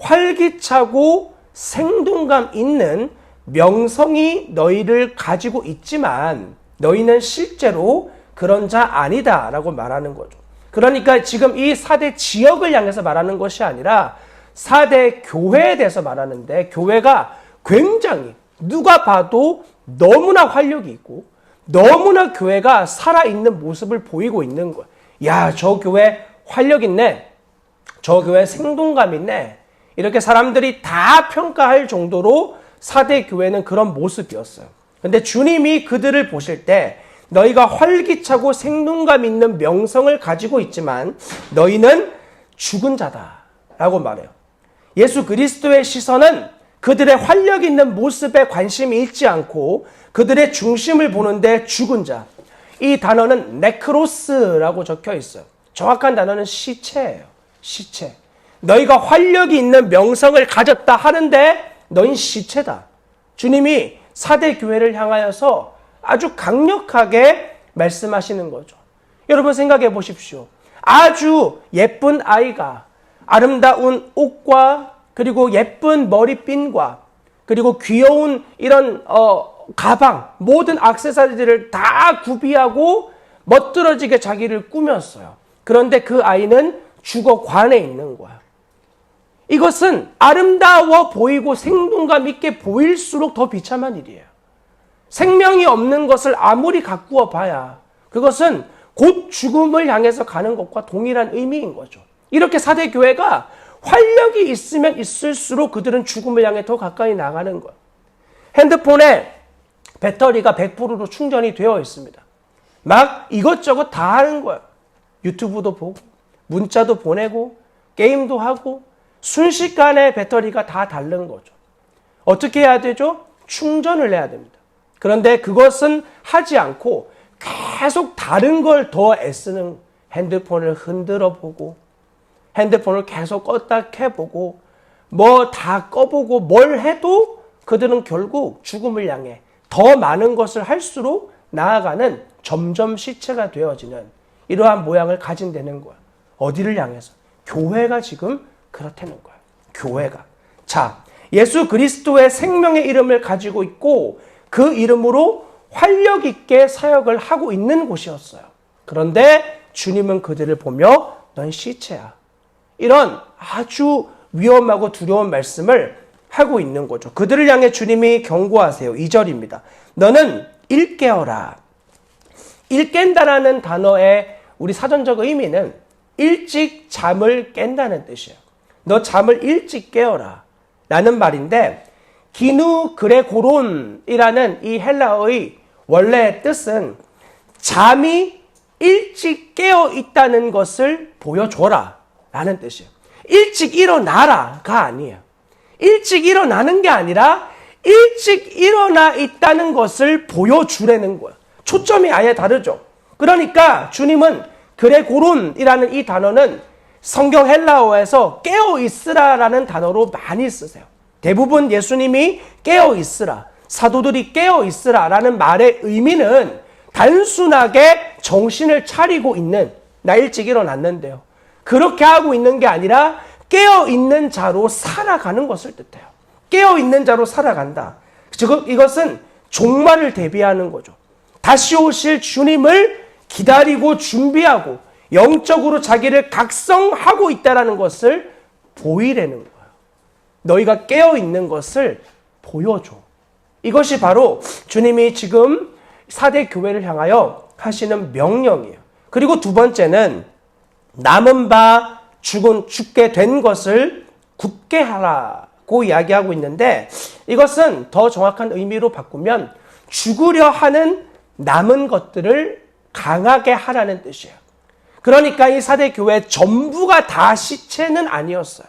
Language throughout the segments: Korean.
활기차고 생동감 있는 명성이 너희를 가지고 있지만 너희는 실제로 그런 자 아니다 라고 말하는 거죠. 그러니까 지금 이 4대 지역을 향해서 말하는 것이 아니라 4대 교회에 대해서 말하는데, 교회가 굉장히 누가 봐도 너무나 활력이 있고 너무나 교회가 살아있는 모습을 보이고 있는 거예요. 야, 저 교회 활력 있네, 저 교회 생동감 있네, 이렇게 사람들이 다 평가할 정도로 4대 교회는 그런 모습이었어요. 근데 주님이 그들을 보실 때 너희가 활기차고 생동감 있는 명성을 가지고 있지만 너희는 죽은 자다 라고 말해요. 예수 그리스도의 시선은 그들의 활력 있는 모습에 관심이 있지 않고 그들의 중심을 보는데 죽은 자. 이 단어는 네크로스라고 적혀 있어요. 정확한 단어는 시체예요. 시체. 너희가 활력이 있는 명성을 가졌다 하는데 너희는 시체다. 주님이 4대 교회를 향하여서 아주 강력하게 말씀하시는 거죠. 여러분 생각해 보십시오. 아주 예쁜 아이가 아름다운 옷과 그리고 예쁜 머리핀과 그리고 귀여운 이런 가방, 모든 액세서리들을 다 구비하고 멋들어지게 자기를 꾸몄어요. 그런데 그 아이는 주거관에 있는 거야. 이것은 아름다워 보이고 생동감 있게 보일수록 더 비참한 일이에요. 생명이 없는 것을 아무리 가꾸어 봐야 그것은 곧 죽음을 향해서 가는 것과 동일한 의미인 거죠. 이렇게 4대 교회가 활력이 있으면 있을수록 그들은 죽음을 향해 더 가까이 나가는 거예요. 핸드폰에 배터리가 100%로 충전이 되어 있습니다. 막 이것저것 다 하는 거예요. 유튜브도 보고 문자도 보내고 게임도 하고 순식간에 배터리가 다 닳는 거죠. 어떻게 해야 되죠? 충전을 해야 됩니다. 그런데 그것은 하지 않고 계속 다른 걸 더 애쓰는, 핸드폰을 흔들어 보고 핸드폰을 계속 껐다 켜보고 뭐 다 꺼보고 뭘 해도 그들은 결국 죽음을 향해 더 많은 것을 할수록 나아가는 점점 시체가 되어지는 이러한 모양을 가진다는 거야. 어디를 향해서? 교회가 지금 그렇다는 거야. 교회가. 자, 예수 그리스도의 생명의 이름을 가지고 있고 그 이름으로 활력 있게 사역을 하고 있는 곳이었어요. 그런데 주님은 그들을 보며 넌 시체야. 이런 아주 위험하고 두려운 말씀을 하고 있는 거죠. 그들을 향해 주님이 경고하세요. 2절입니다. 너는 일 깨어라. 일 깬다라는 단어의 우리 사전적 의미는 일찍 잠을 깬다는 뜻이에요. 너 잠을 일찍 깨어라 라는 말인데, 기누 그레고론이라는 이 헬라어의 원래 뜻은 잠이 일찍 깨어 있다는 것을 보여줘라 라는 뜻이에요. 일찍 일어나라가 아니에요. 일찍 일어나는 게 아니라 일찍 일어나 있다는 것을 보여주라는 거예요. 초점이 아예 다르죠. 그러니까 주님은 그레고론이라는 이 단어는 성경 헬라어에서 깨어 있으라라는 단어로 많이 쓰세요. 대부분 예수님이 깨어 있으라, 사도들이 깨어 있으라라는 말의 의미는 단순하게 정신을 차리고 있는, 나 일찍 일어났는데요, 그렇게 하고 있는 게 아니라 깨어 있는 자로 살아가는 것을 뜻해요. 깨어 있는 자로 살아간다. 즉 이것은 종말을 대비하는 거죠. 다시 오실 주님을 기다리고 준비하고 영적으로 자기를 각성하고 있다는 것을 보이라는 거예요. 너희가 깨어 있는 것을 보여줘. 이것이 바로 주님이 지금 4대 교회를 향하여 하시는 명령이에요. 그리고 두 번째는 남은 바 죽게 된 것을 굳게 하라고 이야기하고 있는데, 이것은 더 정확한 의미로 바꾸면 죽으려 하는 남은 것들을 강하게 하라는 뜻이에요. 그러니까 이 4대 교회 전부가 다 시체는 아니었어요.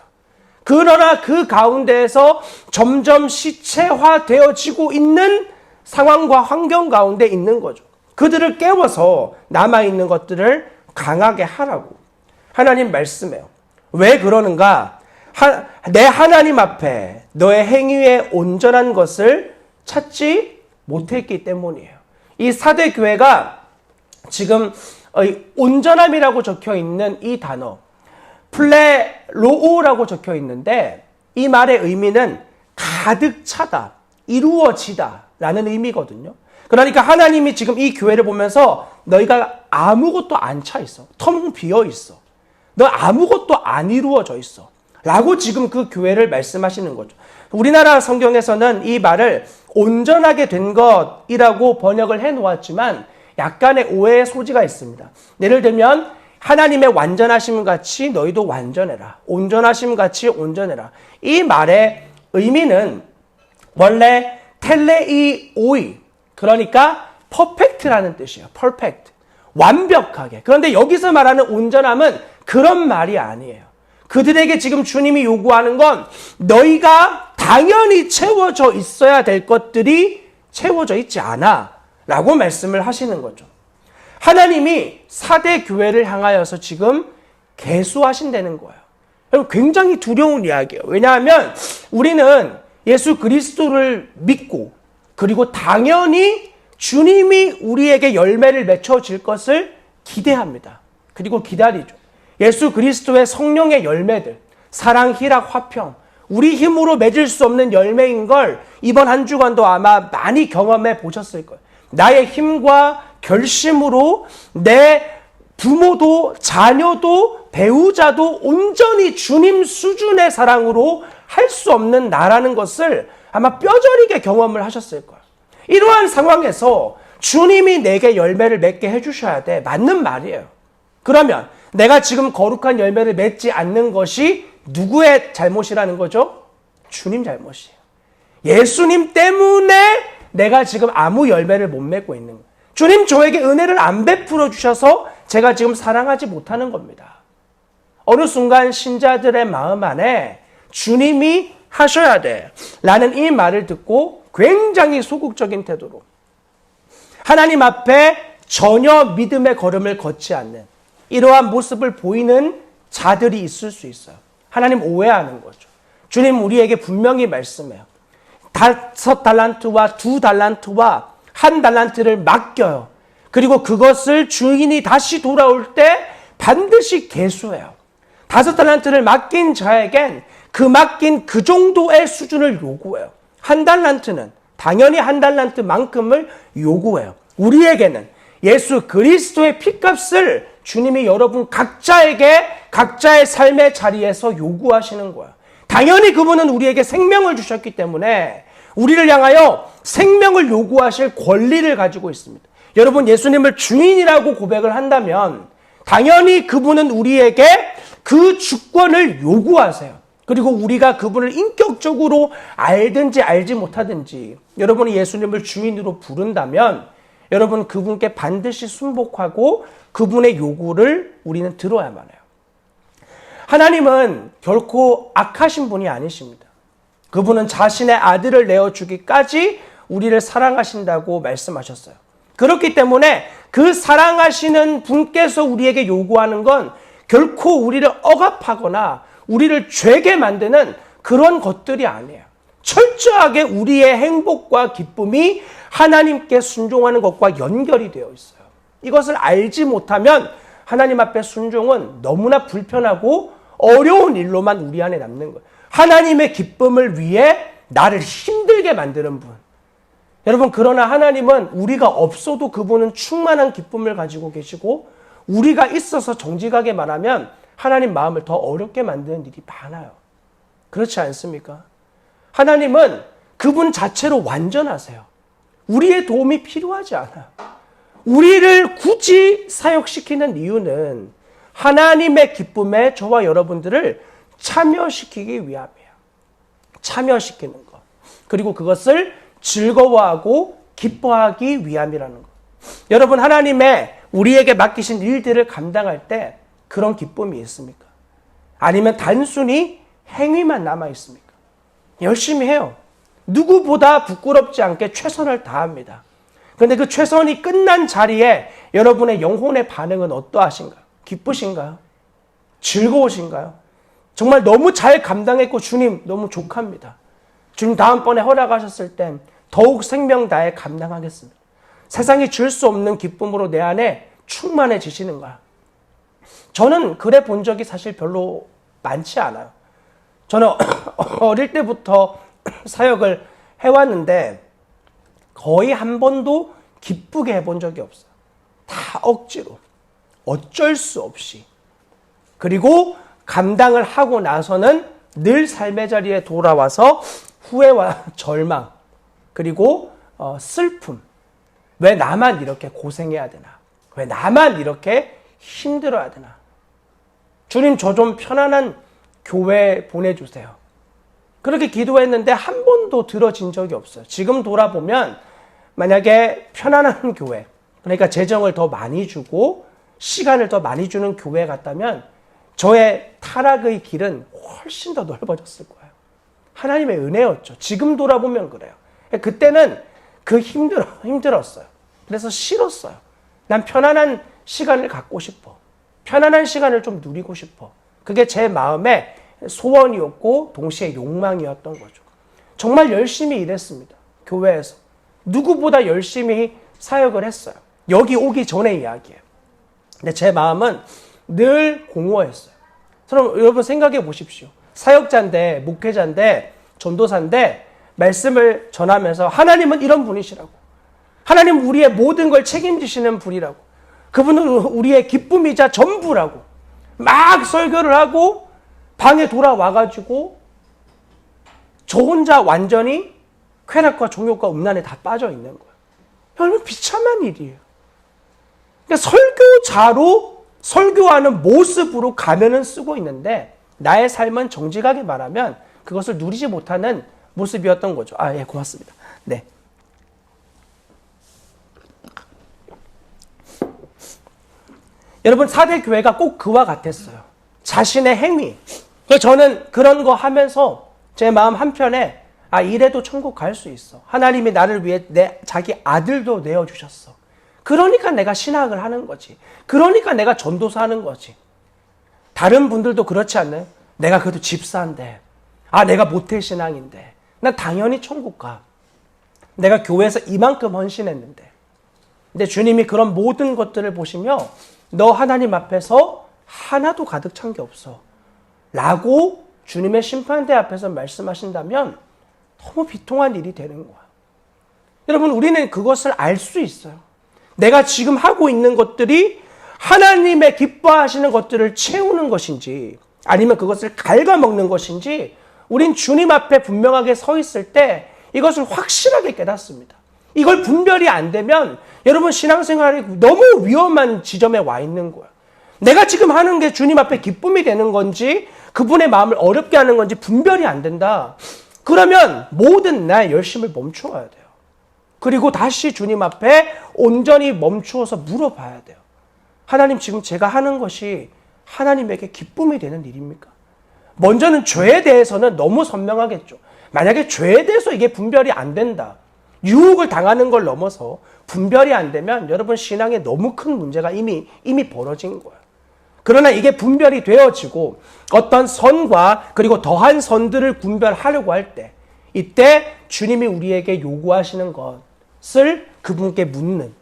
그러나 그 가운데에서 점점 시체화되어지고 있는 상황과 환경 가운데 있는 거죠. 그들을 깨워서 남아있는 것들을 강하게 하라고 하나님 말씀해요. 왜 그러는가? 내 하나님 앞에 너의 행위에 온전한 것을 찾지 못했기 때문이에요. 이 4대 교회가 지금 온전함이라고 적혀 있는 이 단어 플레로오라고 적혀 있는데, 이 말의 의미는 가득 차다, 이루어지다 라는 의미거든요. 그러니까 하나님이 지금 이 교회를 보면서 너희가 아무것도 안 차 있어. 텅 비어 있어. 너 아무것도 안 이루어져 있어. 라고 지금 그 교회를 말씀하시는 거죠. 우리나라 성경에서는 이 말을 온전하게 된 것이라고 번역을 해 놓았지만 약간의 오해의 소지가 있습니다. 예를 들면 하나님의 완전하심 같이 너희도 완전해라. 온전하심 같이 온전해라. 이 말의 의미는 원래 텔레이오이, 그러니까 퍼펙트라는 뜻이에요. 퍼펙트. 완벽하게. 그런데 여기서 말하는 온전함은 그런 말이 아니에요. 그들에게 지금 주님이 요구하는 건 너희가 당연히 채워져 있어야 될 것들이 채워져 있지 않아 라고 말씀을 하시는 거죠. 하나님이 4대 교회를 향하여서 지금 계수하신다는 거예요. 여러분 굉장히 두려운 이야기예요. 왜냐하면 우리는 예수 그리스도를 믿고 그리고 당연히 주님이 우리에게 열매를 맺혀질 것을 기대합니다. 그리고 기다리죠. 예수 그리스도의 성령의 열매들, 사랑, 희락, 화평, 우리 힘으로 맺을 수 없는 열매인 걸 이번 한 주간도 아마 많이 경험해 보셨을 거예요. 나의 힘과 결심으로 내 부모도 자녀도 배우자도 온전히 주님 수준의 사랑으로 할 수 없는 나라는 것을 아마 뼈저리게 경험을 하셨을 거예요. 이러한 상황에서 주님이 내게 열매를 맺게 해주셔야 돼. 맞는 말이에요. 그러면 내가 지금 거룩한 열매를 맺지 않는 것이 누구의 잘못이라는 거죠? 주님 잘못이에요. 예수님 때문에 내가 지금 아무 열매를 못 맺고 있는 거예요. 주님 저에게 은혜를 안 베풀어 주셔서 제가 지금 사랑하지 못하는 겁니다. 어느 순간 신자들의 마음 안에 주님이 하셔야 돼 라는 이 말을 듣고 굉장히 소극적인 태도로 하나님 앞에 전혀 믿음의 걸음을 걷지 않는 이러한 모습을 보이는 자들이 있을 수 있어요. 하나님 오해하는 거죠. 주님 우리에게 분명히 말씀해요. 5달란트와 2달란트와 1달란트를 맡겨요. 그리고 그것을 주인이 다시 돌아올 때 반드시 계수해요. 5달란트를 맡긴 자에겐 그 맡긴 그 정도의 수준을 요구해요. 1달란트는 당연히 1달란트만큼을 요구해요. 우리에게는 예수 그리스도의 피값을 주님이 여러분 각자에게 각자의 삶의 자리에서 요구하시는 거예요. 당연히 그분은 우리에게 생명을 주셨기 때문에 우리를 향하여 생명을 요구하실 권리를 가지고 있습니다. 여러분 예수님을 주인이라고 고백을 한다면 당연히 그분은 우리에게 그 주권을 요구하세요. 그리고 우리가 그분을 인격적으로 알든지 알지 못하든지 여러분이 예수님을 주인으로 부른다면 여러분 그분께 반드시 순복하고 그분의 요구를 우리는 들어야만 해요. 하나님은 결코 악하신 분이 아니십니다. 그분은 자신의 아들을 내어주기까지 우리를 사랑하신다고 말씀하셨어요. 그렇기 때문에 그 사랑하시는 분께서 우리에게 요구하는 건 결코 우리를 억압하거나 우리를 죄게 만드는 그런 것들이 아니에요. 철저하게 우리의 행복과 기쁨이 하나님께 순종하는 것과 연결이 되어 있어요. 이것을 알지 못하면 하나님 앞에 순종은 너무나 불편하고 어려운 일로만 우리 안에 남는 거예요. 하나님의 기쁨을 위해 나를 힘들게 만드는 분. 여러분 그러나 하나님은 우리가 없어도 그분은 충만한 기쁨을 가지고 계시고 우리가 있어서 정직하게 말하면 하나님 마음을 더 어렵게 만드는 일이 많아요. 그렇지 않습니까? 하나님은 그분 자체로 완전하세요. 우리의 도움이 필요하지 않아요. 우리를 굳이 사역시키는 이유는 하나님의 기쁨에 저와 여러분들을 참여시키기 위함이에요. 참여시키는 것. 그리고 그것을 즐거워하고 기뻐하기 위함이라는 것. 여러분 하나님의 우리에게 맡기신 일들을 감당할 때 그런 기쁨이 있습니까? 아니면 단순히 행위만 남아 있습니까? 열심히 해요. 누구보다 부끄럽지 않게 최선을 다합니다. 그런데 그 최선이 끝난 자리에 여러분의 영혼의 반응은 어떠하신가요? 기쁘신가요? 즐거우신가요? 정말 너무 잘 감당했고 주님 너무 족합니다. 주님 다음번에 허락하셨을 땐 더욱 생명 다해 감당하겠습니다. 세상이 줄 수 없는 기쁨으로 내 안에 충만해지시는가? 저는 그래 본 적이 사실 별로 많지 않아요. 저는 어릴 때부터 사역을 해왔는데 거의 한 번도 기쁘게 해본 적이 없어요. 다 억지로, 어쩔 수 없이. 그리고 감당을 하고 나서는 늘 삶의 자리에 돌아와서 후회와 절망, 그리고 슬픔. 왜 나만 이렇게 고생해야 되나? 왜 나만 이렇게 힘들어야 되나? 주님, 저 좀 편안한 교회 보내주세요. 그렇게 기도했는데 한 번도 들어진 적이 없어요. 지금 돌아보면 만약에 편안한 교회, 그러니까 재정을 더 많이 주고 시간을 더 많이 주는 교회 같다면 저의 타락의 길은 훨씬 더 넓어졌을 거예요. 하나님의 은혜였죠. 지금 돌아보면 그래요. 그때는 힘들었어요. 그래서 싫었어요. 난 편안한 시간을 갖고 싶어. 편안한 시간을 좀 누리고 싶어. 그게 제 마음의 소원이었고 동시에 욕망이었던 거죠. 정말 열심히 일했습니다. 교회에서. 누구보다 열심히 사역을 했어요. 여기 오기 전의 이야기예요. 근데 제 마음은 늘 공허했어요. 그럼 여러분 생각해 보십시오. 사역자인데, 목회자인데, 전도사인데 말씀을 전하면서 하나님은 이런 분이시라고. 하나님은 우리의 모든 걸 책임지시는 분이라고. 그분은 우리의 기쁨이자 전부라고. 막 설교를 하고 방에 돌아와가지고 저 혼자 완전히 쾌락과 종욕과 음란에 다 빠져 있는 거예요. 여러분 비참한 일이에요. 그러니까 설교자로 설교하는 모습으로 가면은 쓰고 있는데 나의 삶은 정직하게 말하면 그것을 누리지 못하는 모습이었던 거죠. 예, 고맙습니다. 네. 여러분 4대 교회가 꼭 그와 같았어요. 자신의 행위. 저는 그런 거 하면서 제 마음 한편에 이래도 천국 갈 수 있어. 하나님이 나를 위해 자기 아들도 내어주셨어. 그러니까 내가 신학을 하는 거지. 그러니까 내가 전도사 하는 거지. 다른 분들도 그렇지 않나요? 내가 그래도 집사인데, 내가 모태신앙인데, 난 당연히 천국 가. 내가 교회에서 이만큼 헌신했는데. 근데 주님이 그런 모든 것들을 보시며 너 하나님 앞에서 하나도 가득 찬 게 없어. 라고 주님의 심판대 앞에서 말씀하신다면 너무 비통한 일이 되는 거야. 여러분, 우리는 그것을 알 수 있어요. 내가 지금 하고 있는 것들이 하나님의 기뻐하시는 것들을 채우는 것인지 아니면 그것을 갉아먹는 것인지 우린 주님 앞에 분명하게 서 있을 때 이것을 확실하게 깨닫습니다. 이걸 분별이 안 되면 여러분 신앙생활이 너무 위험한 지점에 와 있는 거예요. 내가 지금 하는 게 주님 앞에 기쁨이 되는 건지 그분의 마음을 어렵게 하는 건지 분별이 안 된다. 그러면 모든 나의 열심을 멈춰야 돼요. 그리고 다시 주님 앞에 온전히 멈추어서 물어봐야 돼요. 하나님, 지금 제가 하는 것이 하나님에게 기쁨이 되는 일입니까? 먼저는 죄에 대해서는 너무 선명하겠죠. 만약에 죄에 대해서 이게 분별이 안 된다. 유혹을 당하는 걸 넘어서 분별이 안 되면 여러분 신앙에 너무 큰 문제가 이미 벌어진 거예요. 그러나 이게 분별이 되어지고 어떤 선과 그리고 더한 선들을 분별하려고 할 때 이때 주님이 우리에게 요구하시는 것을 그분께 묻는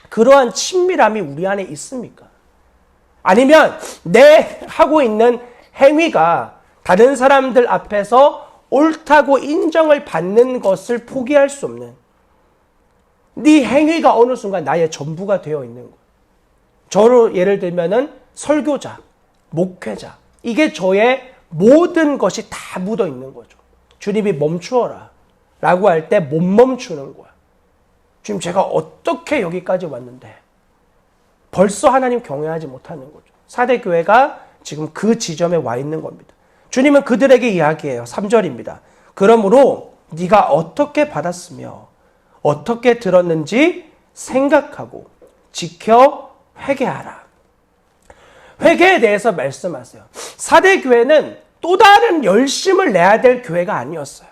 그러한 친밀함이 우리 안에 있습니까? 아니면 내 하고 있는 행위가 다른 사람들 앞에서 옳다고 인정을 받는 것을 포기할 수 없는 네 행위가 어느 순간 나의 전부가 되어 있는 거예요. 저로 예를 들면은 설교자, 목회자, 이게 저의 모든 것이 다 묻어 있는 거죠. 주님이 멈추어라 라고 할 때 못 멈추는 거야. 지금 제가 어떻게 여기까지 왔는데 벌써 하나님 경외하지 못하는 거죠. 4대 교회가 지금 그 지점에 와 있는 겁니다. 주님은 그들에게 이야기해요. 3절입니다. 그러므로 네가 어떻게 받았으며 어떻게 들었는지 생각하고 지켜 회개하라. 회개에 대해서 말씀하세요. 4대 교회는 또 다른 열심을 내야 될 교회가 아니었어요.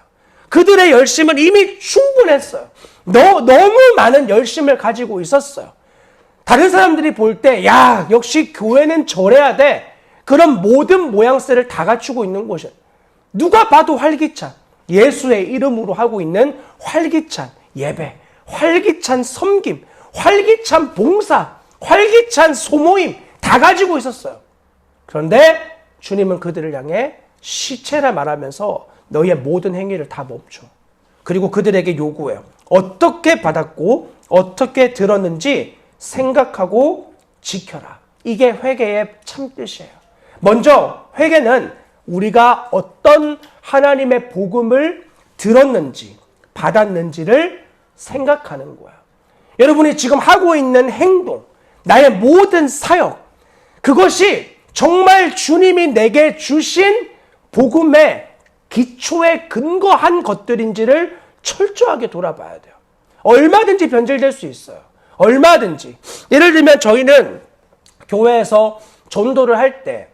그들의 열심은 이미 충분했어요. 너무 많은 열심을 가지고 있었어요. 다른 사람들이 볼 때 역시 교회는 저래야 돼. 그런 모든 모양새를 다 갖추고 있는 곳이에요. 누가 봐도 활기찬 예수의 이름으로 하고 있는 활기찬 예배, 활기찬 섬김, 활기찬 봉사, 활기찬 소모임 다 가지고 있었어요. 그런데 주님은 그들을 향해 시체라 말하면서 너희의 모든 행위를 다 멈춰. 그리고 그들에게 요구해요. 어떻게 받았고 어떻게 들었는지 생각하고 지켜라. 이게 회개의 참뜻이에요. 먼저 회개는 우리가 어떤 하나님의 복음을 들었는지 받았는지를 생각하는 거야. 여러분이 지금 하고 있는 행동, 나의 모든 사역, 그것이 정말 주님이 내게 주신 복음의 기초에 근거한 것들인지를 철저하게 돌아봐야 돼요. 얼마든지 변질될 수 있어요. 얼마든지. 예를 들면 저희는 교회에서 전도를 할 때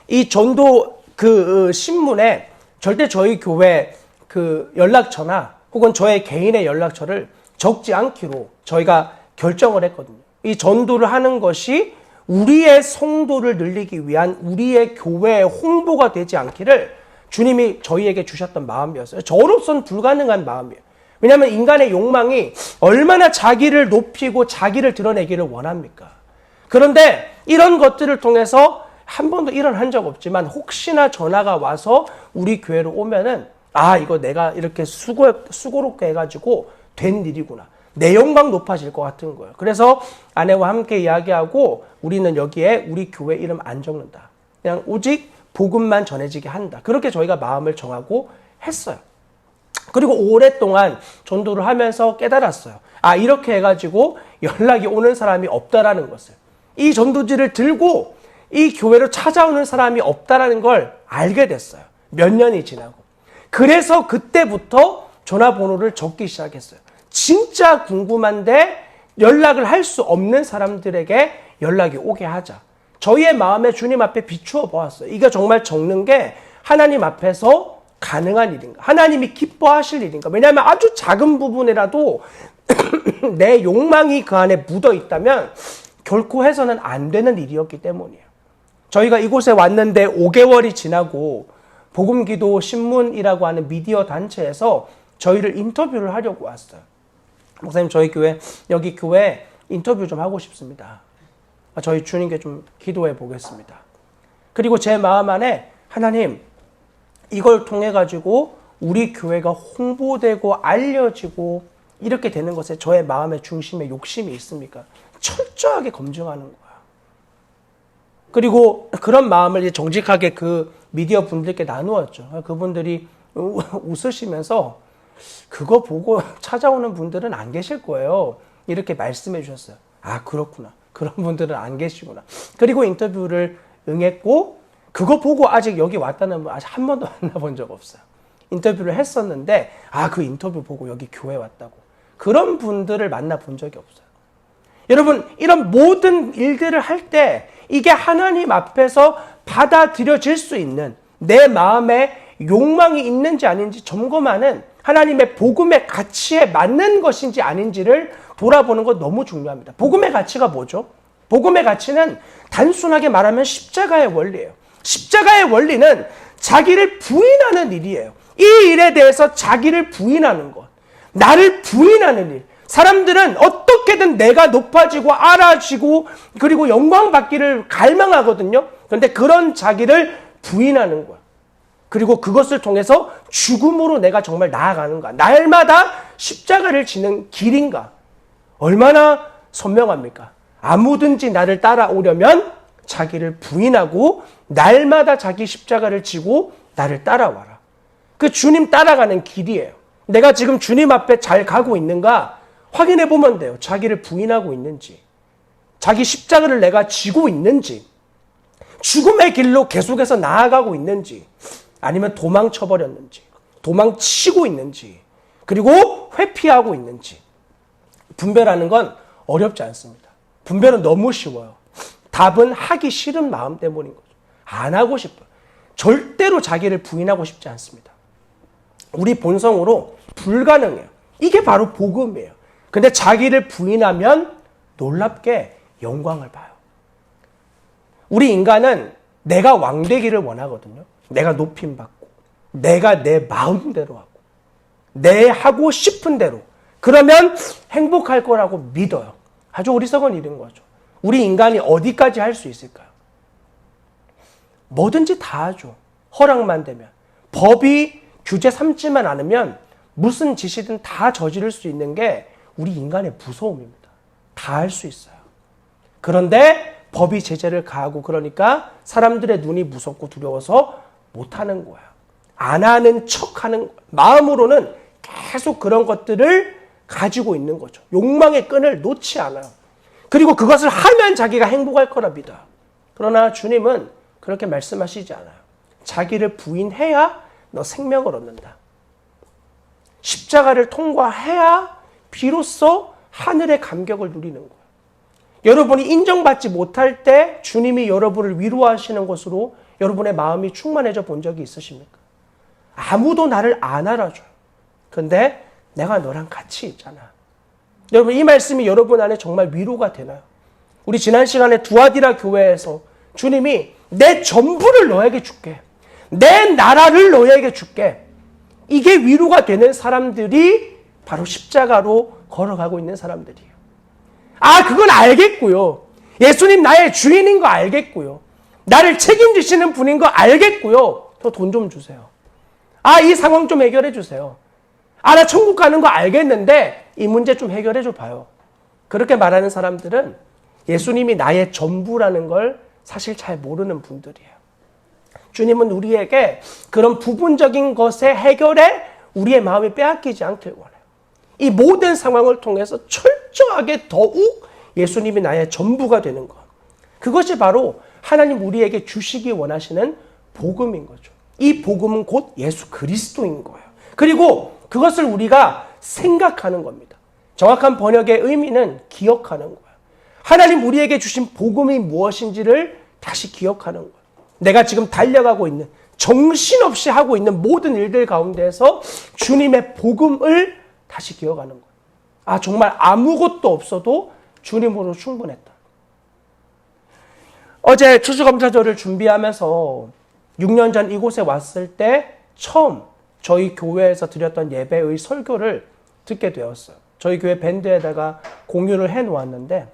이 전도 그 신문에 절대 저희 교회 그 연락처나 혹은 저의 개인의 연락처를 적지 않기로 저희가 결정을 했거든요. 이 전도를 하는 것이 우리의 성도를 늘리기 위한 우리의 교회의 홍보가 되지 않기를 주님이 저희에게 주셨던 마음이었어요. 저로서는 불가능한 마음이에요. 왜냐하면 인간의 욕망이 얼마나 자기를 높이고 자기를 드러내기를 원합니까? 그런데 이런 것들을 통해서 한 번도 일어난 적 없지만 혹시나 전화가 와서 우리 교회로 오면은 이거 내가 이렇게 수고롭게 해가지고 된 일이구나. 내 영광 높아질 것 같은 거예요. 그래서 아내와 함께 이야기하고 우리는 여기에 우리 교회 이름 안 적는다. 그냥 오직 복음만 전해지게 한다. 그렇게 저희가 마음을 정하고 했어요. 그리고 오랫동안 전도를 하면서 깨달았어요. 이렇게 해가지고 연락이 오는 사람이 없다라는 것을. 이 전도지를 들고 이 교회로 찾아오는 사람이 없다라는 걸 알게 됐어요. 몇 년이 지나고. 그래서 그때부터 전화번호를 적기 시작했어요. 진짜 궁금한데 연락을 할 수 없는 사람들에게 연락이 오게 하자. 저희의 마음에 주님 앞에 비추어 보았어요. 이게 정말 적는 게 하나님 앞에서 가능한 일인가? 하나님이 기뻐하실 일인가? 왜냐하면 아주 작은 부분이라도 내 욕망이 그 안에 묻어 있다면 결코 해서는 안 되는 일이었기 때문이에요. 저희가 이곳에 왔는데 5개월이 지나고 복음기도 신문이라고 하는 미디어 단체에서 저희를 인터뷰를 하려고 왔어요. 목사님, 저희 교회, 여기 교회 인터뷰 좀 하고 싶습니다. 저희 주님께 좀 기도해 보겠습니다. 그리고 제 마음 안에 하나님, 이걸 통해 가지고 우리 교회가 홍보되고 알려지고 이렇게 되는 것에 저의 마음의 중심에 욕심이 있습니까? 철저하게 검증하는 거야. 그리고 그런 마음을 이제 정직하게 그 미디어 분들께 나누었죠. 그분들이 웃으시면서 그거 보고 찾아오는 분들은 안 계실 거예요. 이렇게 말씀해 주셨어요. 그렇구나. 그런 분들은 안 계시구나. 그리고 인터뷰를 응했고 그거 보고 아직 여기 왔다는 분 아직 한 번도 만나본 적 없어요. 인터뷰를 했었는데 그 인터뷰 보고 여기 교회 왔다고. 그런 분들을 만나본 적이 없어요. 여러분, 이런 모든 일들을 할 때 이게 하나님 앞에서 받아들여질 수 있는 내 마음에 욕망이 있는지 아닌지 점검하는 하나님의 복음의 가치에 맞는 것인지 아닌지를 돌아보는 것 너무 중요합니다. 복음의 가치가 뭐죠? 복음의 가치는 단순하게 말하면 십자가의 원리예요. 십자가의 원리는 자기를 부인하는 일이에요. 이 일에 대해서 자기를 부인하는 것. 나를 부인하는 일. 사람들은 어떻게든 내가 높아지고 알아지고 그리고 영광 받기를 갈망하거든요. 그런데 그런 자기를 부인하는 거야. 그리고 그것을 통해서 죽음으로 내가 정말 나아가는가. 날마다 십자가를 지는 길인가. 얼마나 선명합니까? 아무든지 나를 따라오려면 자기를 부인하고 날마다 자기 십자가를 지고 나를 따라와라. 그 주님 따라가는 길이에요. 내가 지금 주님 앞에 잘 가고 있는가 확인해 보면 돼요. 자기를 부인하고 있는지, 자기 십자가를 내가 지고 있는지, 죽음의 길로 계속해서 나아가고 있는지, 아니면 도망쳐버렸는지, 도망치고 있는지, 그리고 회피하고 있는지. 분별하는 건 어렵지 않습니다. 분별은 너무 쉬워요. 답은 하기 싫은 마음 때문인 거죠. 안 하고 싶어요. 절대로 자기를 부인하고 싶지 않습니다. 우리 본성으로 불가능해요. 이게 바로 복음이에요. 근데 자기를 부인하면 놀랍게 영광을 봐요. 우리 인간은 내가 왕되기를 원하거든요. 내가 높임받고, 내가 내 마음대로 하고, 내 하고 싶은 대로. 그러면 행복할 거라고 믿어요. 아주 어리석은 일인 거죠. 우리 인간이 어디까지 할 수 있을까요? 뭐든지 다 하죠. 허락만 되면, 법이 규제 삼지만 않으면 무슨 짓이든 다 저지를 수 있는 게 우리 인간의 무서움입니다. 다 할 수 있어요. 그런데 법이 제재를 가하고 그러니까 사람들의 눈이 무섭고 두려워서 못하는 거야. 안 하는 척하는, 마음으로는 계속 그런 것들을 가지고 있는 거죠. 욕망의 끈을 놓지 않아요. 그리고 그것을 하면 자기가 행복할 거라 믿어요. 그러나 주님은 그렇게 말씀하시지 않아요. 자기를 부인해야 너 생명을 얻는다. 십자가를 통과해야 비로소 하늘의 감격을 누리는 거예요. 여러분이 인정받지 못할 때 주님이 여러분을 위로하시는 것으로 여러분의 마음이 충만해져 본 적이 있으십니까? 아무도 나를 안 알아줘요. 근데 내가 너랑 같이 있잖아. 여러분, 이 말씀이 여러분 안에 정말 위로가 되나요? 우리 지난 시간에 두아디라 교회에서 주님이 내 전부를 너에게 줄게. 내 나라를 너에게 줄게. 이게 위로가 되는 사람들이 바로 십자가로 걸어가고 있는 사람들이에요. 아, 그건 알겠고요. 예수님 나의 주인인 거 알겠고요. 나를 책임지시는 분인 거 알겠고요. 저 돈 좀 주세요. 아, 이 상황 좀 해결해 주세요. 아, 나 천국 가는 거 알겠는데 이 문제 좀 해결해 줘 봐요. 그렇게 말하는 사람들은 예수님이 나의 전부라는 걸 사실 잘 모르는 분들이에요. 주님은 우리에게 그런 부분적인 것의 해결에 우리의 마음이 빼앗기지 않길 원해요. 이 모든 상황을 통해서 철저하게 더욱 예수님이 나의 전부가 되는 것. 그것이 바로 하나님 우리에게 주시기 원하시는 복음인 거죠. 이 복음은 곧 예수 그리스도인 거예요. 그리고 그것을 우리가 생각하는 겁니다. 정확한 번역의 의미는 기억하는 거예요. 하나님 우리에게 주신 복음이 무엇인지를 다시 기억하는 거예요. 내가 지금 달려가고 있는, 정신없이 하고 있는 모든 일들 가운데에서 주님의 복음을 다시 기억하는 거예요. 아, 정말 아무것도 없어도 주님으로 충분했다. 어제 추수감사절을 준비하면서 6년 전 이곳에 왔을 때 처음 저희 교회에서 드렸던 예배의 설교를 듣게 되었어요. 저희 교회 밴드에다가 공유를 해놓았는데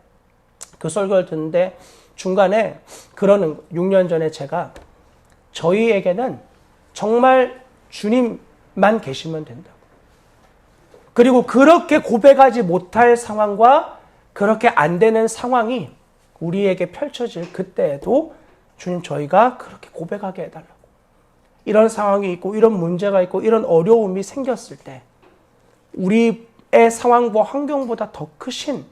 그 설교를 듣는데 중간에 그러는 6년 전에 제가 저희에게는 정말 주님만 계시면 된다고. 그리고 그렇게 고백하지 못할 상황과 그렇게 안 되는 상황이 우리에게 펼쳐질 그때에도 주님 저희가 그렇게 고백하게 해달라고. 이런 상황이 있고 이런 문제가 있고 이런 어려움이 생겼을 때 우리의 상황과 환경보다 더 크신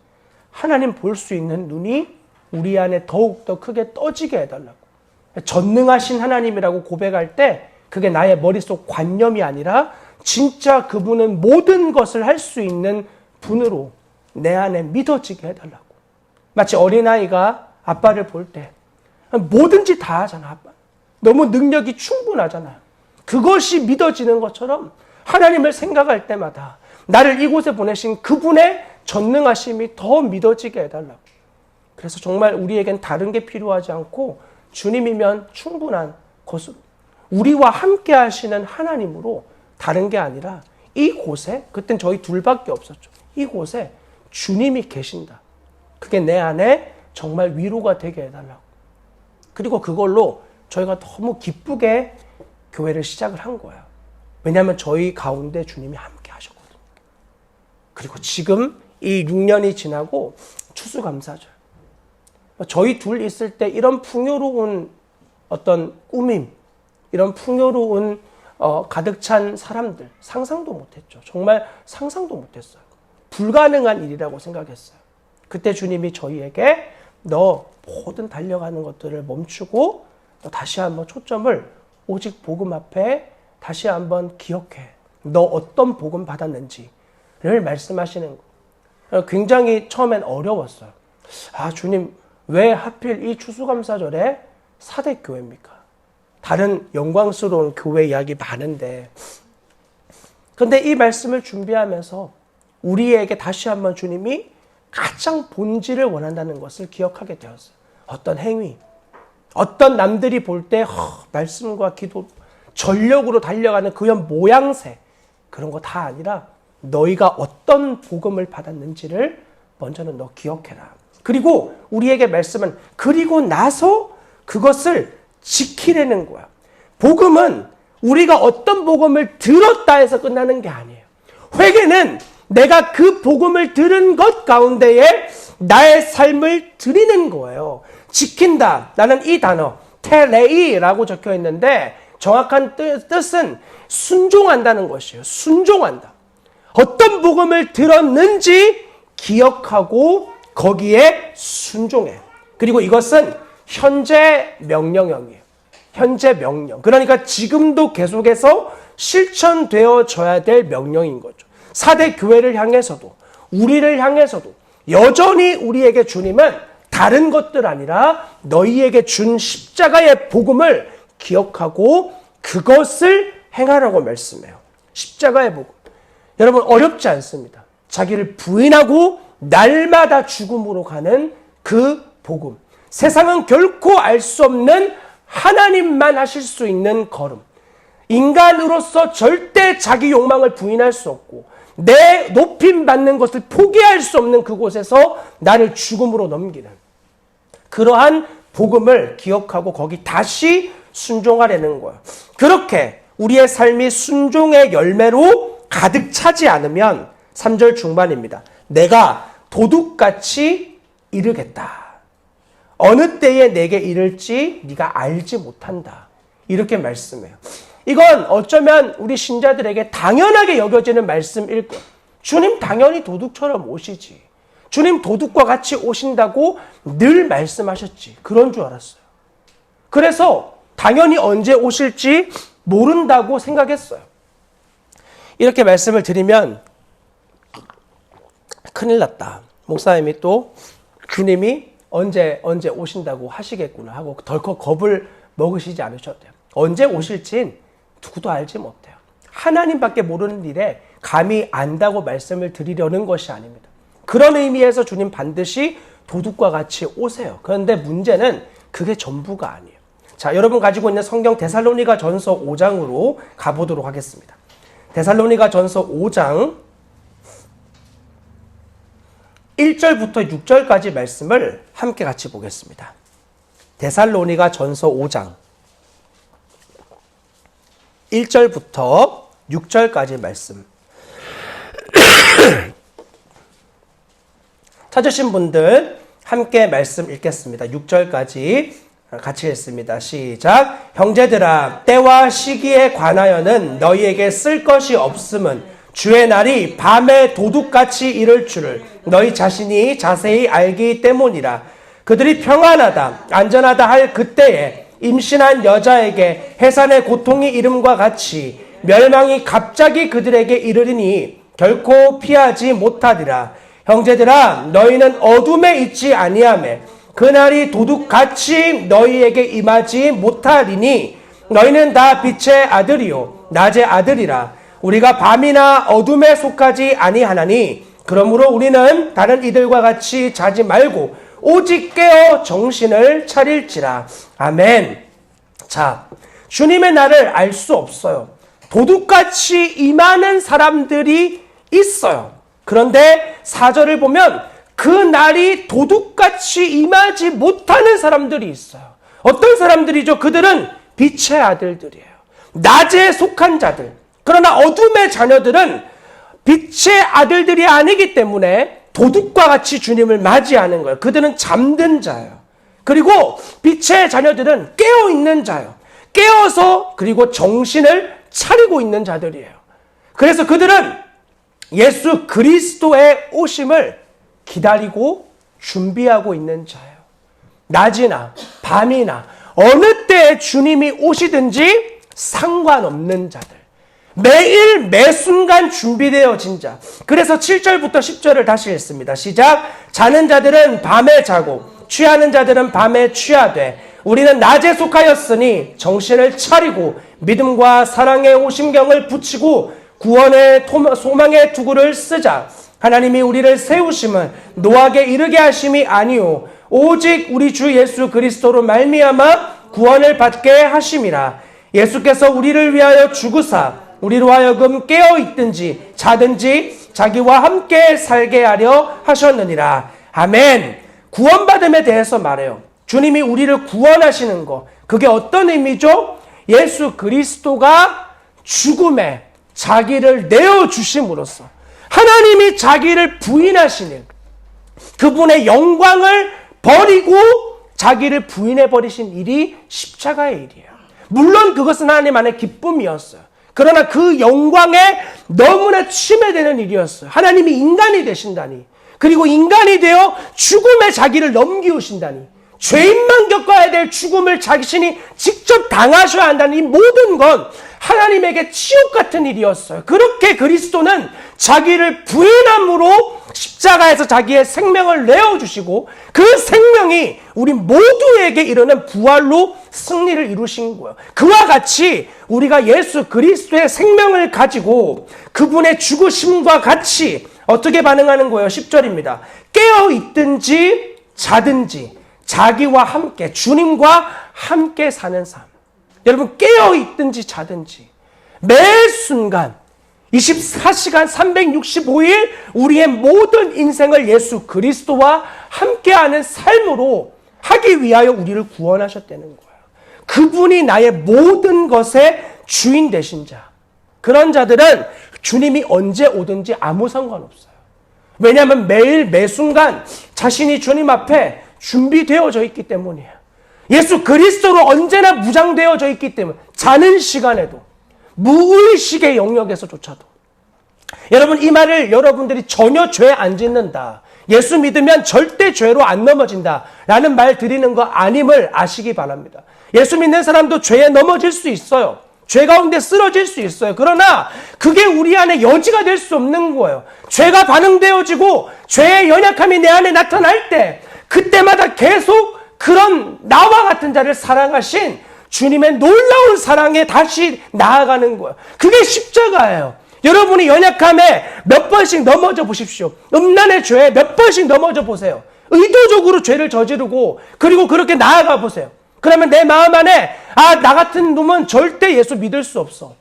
하나님 볼 수 있는 눈이 우리 안에 더욱더 크게 떠지게 해달라고. 전능하신 하나님이라고 고백할 때 그게 나의 머릿속 관념이 아니라 진짜 그분은 모든 것을 할 수 있는 분으로 내 안에 믿어지게 해달라고. 마치 어린아이가 아빠를 볼 때 뭐든지 다 하잖아. 아빠. 너무 능력이 충분하잖아요. 그것이 믿어지는 것처럼 하나님을 생각할 때마다 나를 이곳에 보내신 그분의 전능하심이 더 믿어지게 해달라고. 그래서 정말 우리에겐 다른 게 필요하지 않고 주님이면 충분한 것으로 우리와 함께 하시는 하나님으로 다른 게 아니라 이곳에, 그땐 저희 둘밖에 없었죠. 이곳에 주님이 계신다. 그게 내 안에 정말 위로가 되게 해달라고. 그리고 그걸로 저희가 너무 기쁘게 교회를 시작을 한 거예요. 왜냐하면 저희 가운데 주님이 함께 하셨거든요. 그리고 지금 이 6년이 지나고 추수감사절. 저희 둘 있을 때 이런 풍요로운 어떤 꾸밈, 이런 풍요로운 가득 찬 사람들 상상도 못했죠. 정말 상상도 못했어요. 불가능한 일이라고 생각했어요. 그때 주님이 저희에게 너 모든 달려가는 것들을 멈추고 너 다시 한번 초점을 오직 복음 앞에 다시 한번 기억해. 너 어떤 복음 받았는지를 말씀하시는 거. 굉장히 처음엔 어려웠어요. 아, 주님 왜 하필 이 추수감사절에 사대교회입니까? 다른 영광스러운 교회 이야기 많은데. 그런데 이 말씀을 준비하면서 우리에게 다시 한번 주님이 가장 본질을 원한다는 것을 기억하게 되었어요. 어떤 행위, 어떤 남들이 볼 때 말씀과 기도, 전력으로 달려가는 그 모양새, 그런 거 다 아니라 너희가 어떤 복음을 받았는지를 먼저는 너 기억해라. 그리고 우리에게 말씀은 그리고 나서 그것을 지키려는 거야. 복음은 우리가 어떤 복음을 들었다 해서 끝나는 게 아니에요. 회개는 내가 그 복음을 들은 것 가운데에 나의 삶을 드리는 거예요. 지킨다. 나는 이 단어 텔레이라고 적혀 있는데 정확한 뜻은 순종한다는 것이에요. 순종한다. 어떤 복음을 들었는지 기억하고 거기에 순종해. 그리고 이것은 현재 명령형이에요. 현재 명령. 그러니까 지금도 계속해서 실천되어져야 될 명령인 거죠. 4대 교회를 향해서도 우리를 향해서도 여전히 우리에게 주님은 다른 것들 아니라 너희에게 준 십자가의 복음을 기억하고 그것을 행하라고 말씀해요. 십자가의 복음. 여러분 어렵지 않습니다. 자기를 부인하고 날마다 죽음으로 가는 그 복음. 세상은 결코 알 수 없는 하나님만 하실 수 있는 걸음. 인간으로서 절대 자기 욕망을 부인할 수 없고 내 높임 받는 것을 포기할 수 없는 그곳에서 나를 죽음으로 넘기는 그러한 복음을 기억하고 거기 다시 순종하려는 거예요. 그렇게 우리의 삶이 순종의 열매로 가득 차지 않으면 3절 중반입니다. 내가 도둑같이 이르겠다. 어느 때에 내게 이를지 네가 알지 못한다. 이렇게 말씀해요. 이건 어쩌면 우리 신자들에게 당연하게 여겨지는 말씀일 거예요. 주님 당연히 도둑처럼 오시지. 주님 도둑과 같이 오신다고 늘 말씀하셨지. 그런 줄 알았어요. 그래서 당연히 언제 오실지 모른다고 생각했어요. 이렇게 말씀을 드리면 큰일 났다. 목사님이 또 주님이 언제 오신다고 하시겠구나 하고 덜컥 겁을 먹으시지 않으셔도 돼요. 언제 오실진 누구도 알지 못해요. 하나님밖에 모르는 일에 감히 안다고 말씀을 드리려는 것이 아닙니다. 그런 의미에서 주님 반드시 도둑과 같이 오세요. 그런데 문제는 그게 전부가 아니에요. 자, 여러분 가지고 있는 성경 데살로니가 전서 5장으로 가보도록 하겠습니다. 데살로니가 전서 5장 1절부터 6절까지 말씀을 함께 같이 보겠습니다. 데살로니가 전서 5장 1절부터 6절까지 말씀. 찾으신 분들 함께 말씀 읽겠습니다. 6절까지 같이 읽습니다. 시작. 형제들아, 때와 시기에 관하여는 너희에게 쓸 것이 없음은 주의 날이 밤에 도둑같이 이를 줄을 너희 자신이 자세히 알기 때문이라. 그들이 평안하다 안전하다 할 그때에 임신한 여자에게 해산의 고통이 이름과 같이 멸망이 갑자기 그들에게 이르리니 결코 피하지 못하리라. 형제들아, 너희는 어둠에 있지 아니하매 그날이 도둑같이 너희에게 임하지 못하리니 너희는 다 빛의 아들이요 낮의 아들이라. 우리가 밤이나 어둠에 속하지 아니하나니 그러므로 우리는 다른 이들과 같이 자지 말고 오직 깨어 정신을 차릴지라. 아멘. 자, 주님의 날을 알 수 없어요. 도둑같이 임하는 사람들이 있어요. 그런데 4절을 보면 그 날이 도둑같이 임하지 못하는 사람들이 있어요. 어떤 사람들이죠? 그들은 빛의 아들들이에요. 낮에 속한 자들. 그러나 어둠의 자녀들은 빛의 아들들이 아니기 때문에 도둑과 같이 주님을 맞이하는 거예요. 그들은 잠든 자예요. 그리고 빛의 자녀들은 깨어있는 자예요. 깨어서 그리고 정신을 차리고 있는 자들이에요. 그래서 그들은 예수 그리스도의 오심을 기다리고 준비하고 있는 자예요. 낮이나 밤이나 어느 때에 주님이 오시든지 상관없는 자들. 매일 매순간 준비되어진 자. 그래서 7절부터 10절을 다시 읽습니다. 시작. 자는 자들은 밤에 자고 취하는 자들은 밤에 취하되 우리는 낮에 속하였으니 정신을 차리고 믿음과 사랑의 오심경을 붙이고 구원의 소망의 투구를 쓰자. 하나님이 우리를 세우심은 노하게 이르게 하심이 아니오 오직 우리 주 예수 그리스도로 말미암아 구원을 받게 하심이라. 예수께서 우리를 위하여 죽으사 우리로 하여금 깨어있든지 자든지 자기와 함께 살게 하려 하셨느니라. 아멘. 구원받음에 대해서 말해요. 주님이 우리를 구원하시는 거. 그게 어떤 의미죠? 예수 그리스도가 죽음에 자기를 내어주심으로써 하나님이 자기를 부인하시는 그분의 영광을 버리고 자기를 부인해버리신 일이 십자가의 일이에요. 물론 그것은 하나님 안의 기쁨이었어요. 그러나 그 영광에 너무나 침해되는 일이었어요. 하나님이 인간이 되신다니, 그리고 인간이 되어 죽음에 자기를 넘기우신다니, 죄인만 겪어야 될 죽음을 자신이 직접 당하셔야 한다는 이 모든 건 하나님에게 치욕 같은 일이었어요. 그렇게 그리스도는 자기를 부인함으로 십자가에서 자기의 생명을 내어주시고 그 생명이 우리 모두에게 이르는 부활로 승리를 이루신 거예요. 그와 같이 우리가 예수 그리스도의 생명을 가지고 그분의 죽으심과 같이 어떻게 반응하는 거예요? 10절입니다. 깨어있든지 자든지 자기와 함께, 주님과 함께 사는 삶. 여러분, 깨어있든지 자든지 매 순간 24시간 365일 우리의 모든 인생을 예수 그리스도와 함께하는 삶으로 하기 위하여 우리를 구원하셨다는 거예요. 그분이 나의 모든 것의 주인 되신 자. 그런 자들은 주님이 언제 오든지 아무 상관없어요. 왜냐하면 매일 매 순간 자신이 주님 앞에 준비되어져 있기 때문이에요. 예수 그리스도로 언제나 무장되어져 있기 때문에 자는 시간에도 무의식의 영역에서조차도. 여러분, 이 말을 여러분들이 전혀 죄 안 짓는다, 예수 믿으면 절대 죄로 안 넘어진다 라는 말 드리는 거 아님을 아시기 바랍니다. 예수 믿는 사람도 죄에 넘어질 수 있어요. 죄 가운데 쓰러질 수 있어요. 그러나 그게 우리 안에 여지가 될 수 없는 거예요. 죄가 반응되어지고 죄의 연약함이 내 안에 나타날 때 그때마다 계속 그런 나와 같은 자를 사랑하신 주님의 놀라운 사랑에 다시 나아가는 거예요. 그게 십자가예요. 여러분이 연약함에 몇 번씩 넘어져 보십시오. 음란의 죄에 몇 번씩 넘어져 보세요. 의도적으로 죄를 저지르고 그리고 그렇게 나아가 보세요. 그러면 내 마음 안에 나 같은 놈은 절대 예수 믿을 수 없어.